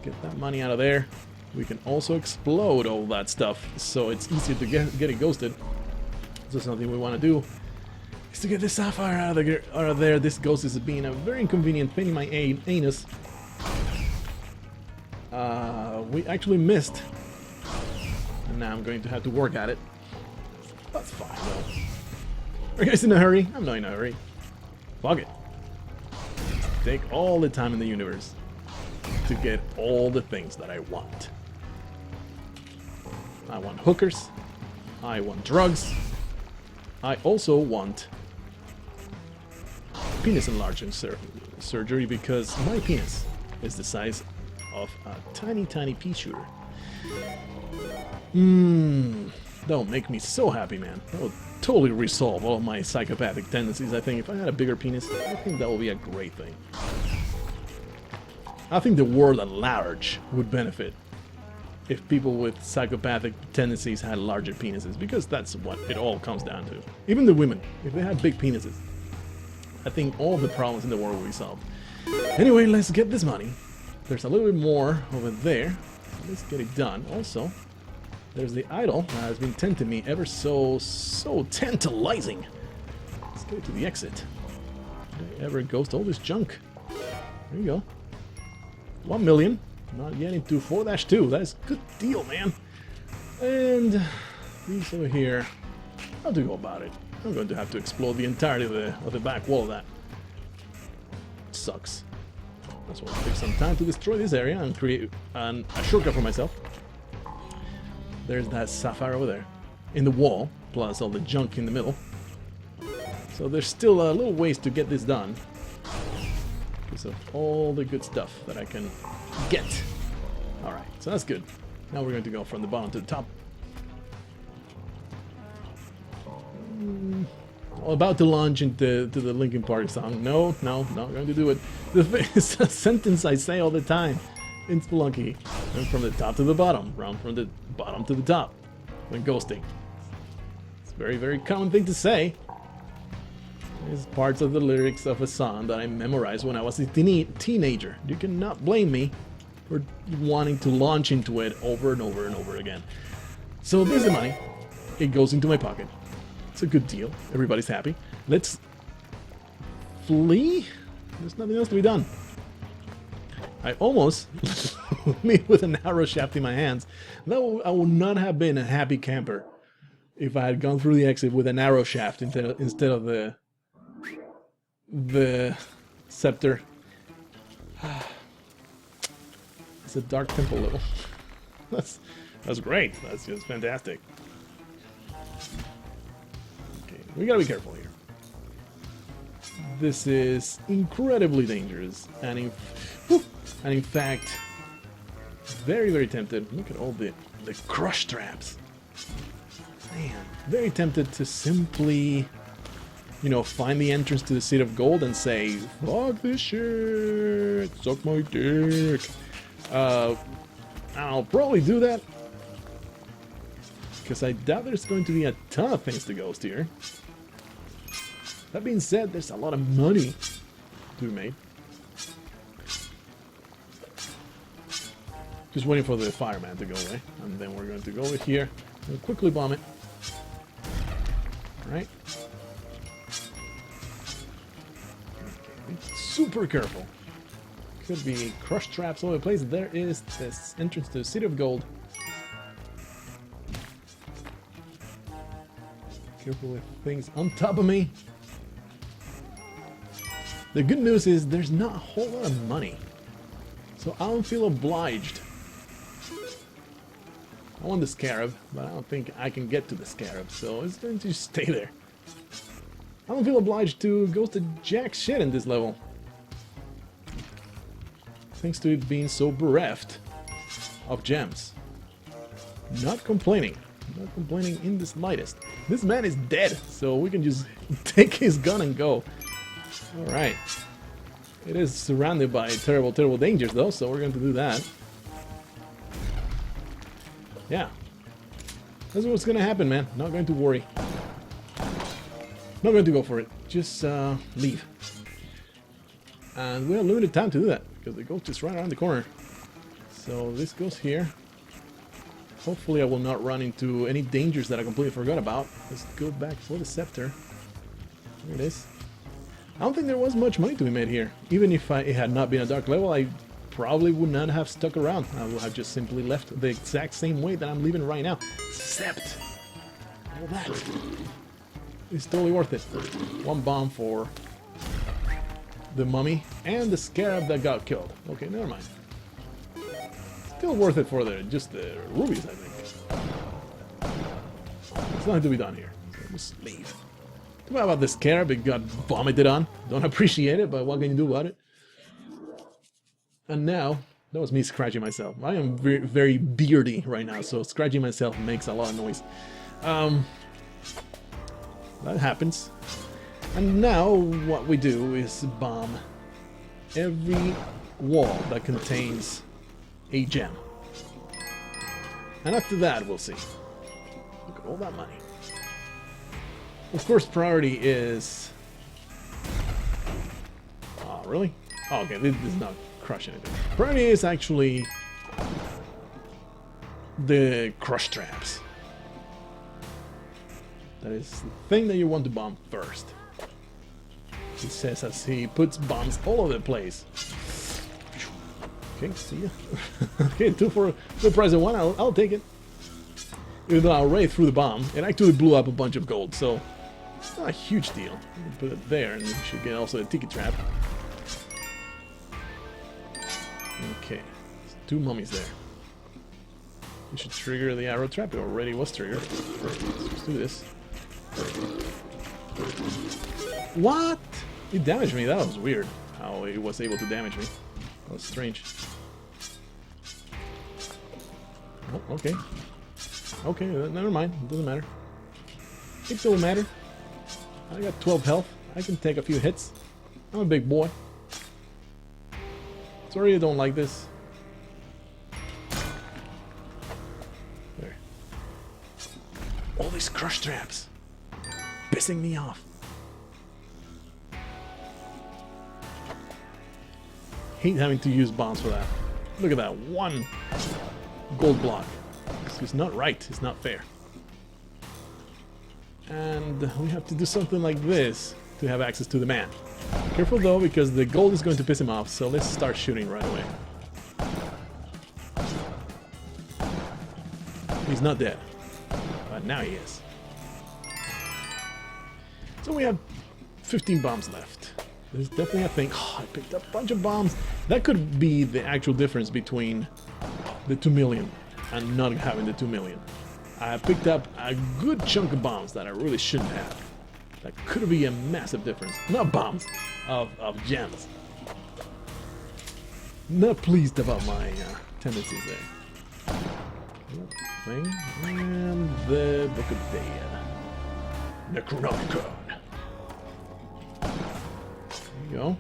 Speaker 1: Get that money out of there. We can also explode all that stuff, so it's easier to get it ghosted. So something we want to do is to get this sapphire out of there. This ghost is being a very inconvenient pain in my anus. We actually missed, and now I'm going to have to work at it. That's fine though. Are you guys in a hurry? I'm not in a hurry. Fuck it. Take all the time in the universe to get all the things that I want. I want hookers. I want drugs. I also want penis enlargement surgery because my penis is the size of a tiny, tiny pea shooter. That'll make me so happy, man. That would totally resolve all of my psychopathic tendencies. I think if I had a bigger penis, I think that would be a great thing. I think the world at large would benefit if people with psychopathic tendencies had larger penises, because that's what it all comes down to. Even the women, if they had big penises, I think all the problems in the world will be solved. Anyway, let's get this money. There's a little bit more over there. Let's get it done. Also, there's the idol that has been tempting me ever so tantalizing. Let's get it to the exit. Ever goes to all this junk. There you go. 1 million. Not getting to 4-2. That is a good deal, man. And these over here. How to go about it? I'm going to have to explode the entirety of the back wall of that. Sucks. That's why it'll take some time to destroy this area and create a shortcut for myself. There's that sapphire over there in the wall, plus all the junk in the middle. So there's still a little ways to get this done because of all the good stuff that I can get. Alright, so that's good. Now we're going to go from the bottom to the top. About to launch into the Linkin Park song. No, not going to do it. It's a sentence I say all the time in Spelunky. And from the top to the bottom, round from the bottom to the top when ghosting. It's a very, very common thing to say. It's parts of the lyrics of a song that I memorized when I was a teenager. You cannot blame me for wanting to launch into it over and over and over again. So there's the money. It goes into my pocket. It's a good deal. Everybody's happy. Let's flee. There's nothing else to be done. I almost leave with an arrow shaft in my hands. I would not have been a happy camper if I had gone through the exit with an arrow shaft instead of the scepter. It's a dark temple level. That's great. That's just fantastic. Okay, we gotta be careful here. This is incredibly dangerous, and in fact, very, very tempted. Look at all the crush traps. Man, very tempted to simply, find the entrance to the Seat of Gold and say, "Fuck this shit, suck my dick." I'll probably do that because I doubt there's going to be a ton of things to ghost here. That being said, there's a lot of money to be made. Just waiting for the fireman to go away, and then we're going to go over here and quickly bomb it. Alright. Be super careful. Could be crush traps all over the place. There is this entrance to the City of Gold. Careful with things on top of me. The good news is there's not a whole lot of money, so I don't feel obliged. I want the scarab, but I don't think I can get to the scarab, so it's going to stay there. I don't feel obliged to go to jack shit in this level, thanks to it being so bereft of gems. Not complaining in the slightest. This man is dead, so we can just take his gun and go. Alright. It is surrounded by terrible, terrible dangers though, so we're going to do that. Yeah. That's what's going to happen, man. Not going to worry. Not going to go for it. Just leave. And we have limited time to do that, because the ghost is right around the corner. So this goes here. Hopefully I will not run into any dangers that I completely forgot about. Let's go back for the scepter. There it is. I don't think there was much money to be made here. Even if it had not been a dark level, I probably would not have stuck around. I would have just simply left the exact same way that I'm leaving right now. Except all that. It's totally worth it. One bomb for the mummy and the scarab that got killed. Okay, never mind. Still worth it for just the rubies, I think. There's nothing to be done here. So just leave. Too bad about this scarab, it got vomited on. Don't appreciate it, but what can you do about it? And now, that was me scratching myself. I am very, very beardy right now, so scratching myself makes a lot of noise. That happens. And now what we do is bomb every wall that contains a gem. And after that, we'll see. Look at all that money. Of course, priority is... Oh, really? Oh, okay, this is not crush anything. Priority is actually the crush traps. That is the thing that you want to bomb first. He says as he puts bombs all over the place. Okay, see ya. Okay, 2 for the price of 1, I'll take it. Even though I already threw the bomb, it actually blew up a bunch of gold, so it's not a huge deal. Put it there, and you should get also a tiki trap. Okay, there's 2 mummies there. We should trigger the arrow trap. It already was triggered. Let's do this. What? It damaged me. That was weird. How it was able to damage me. That was strange. Oh, okay. Okay, never mind. It doesn't matter. It don't matter. I got 12 health. I can take a few hits. I'm a big boy. Sorry I don't like this. There. All these crush traps. Pissing me off. Hate having to use bombs for that. Look at that. 1 gold block. It's not right. It's not fair. And we have to do something like this to have access to the man. Careful though, because the gold is going to piss him off, so let's start shooting right away. He's not dead, but now he is. So we have 15 bombs left. There's definitely a thing. Oh, I picked up a bunch of bombs. That could be the actual difference between the 2 million and not having the 2 million. I picked up a good chunk of bombs that I really shouldn't have. That could be a massive difference. Not bombs, of gems. Not pleased about my tendencies there. Thing. And the Book of Dead. Necronomicon. There you go.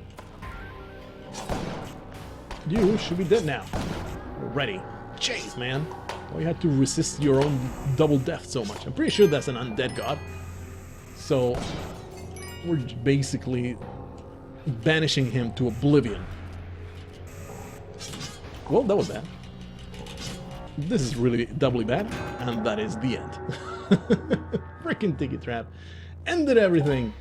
Speaker 1: You should be dead now. We're ready. Jeez, man. Why you had to resist your own double death so much? I'm pretty sure that's an undead god. So, we're basically banishing him to oblivion. Well, that was bad. This is really doubly bad, and that is the end. Freaking tiki trap. Ended everything.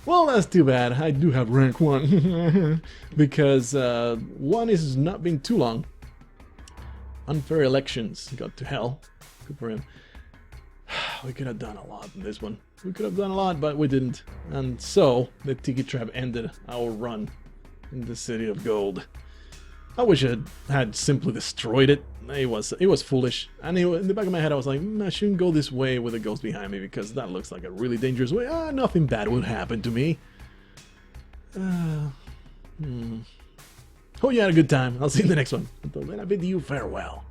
Speaker 1: Well, that's too bad. I do have rank 1. Because 1 is not being too long. Unfair elections got to hell. Good for him. We could have done a lot in this one. We could have done a lot, but we didn't. And so, the tiki trap ended our run in the City of Gold. I wish I had simply destroyed it. It was foolish. And in the back of my head I was like, I shouldn't go this way with a ghost behind me because that looks like a really dangerous way. Nothing bad will happen to me. Hope you had a good time. I'll see you in the next one. Until then, I bid you farewell.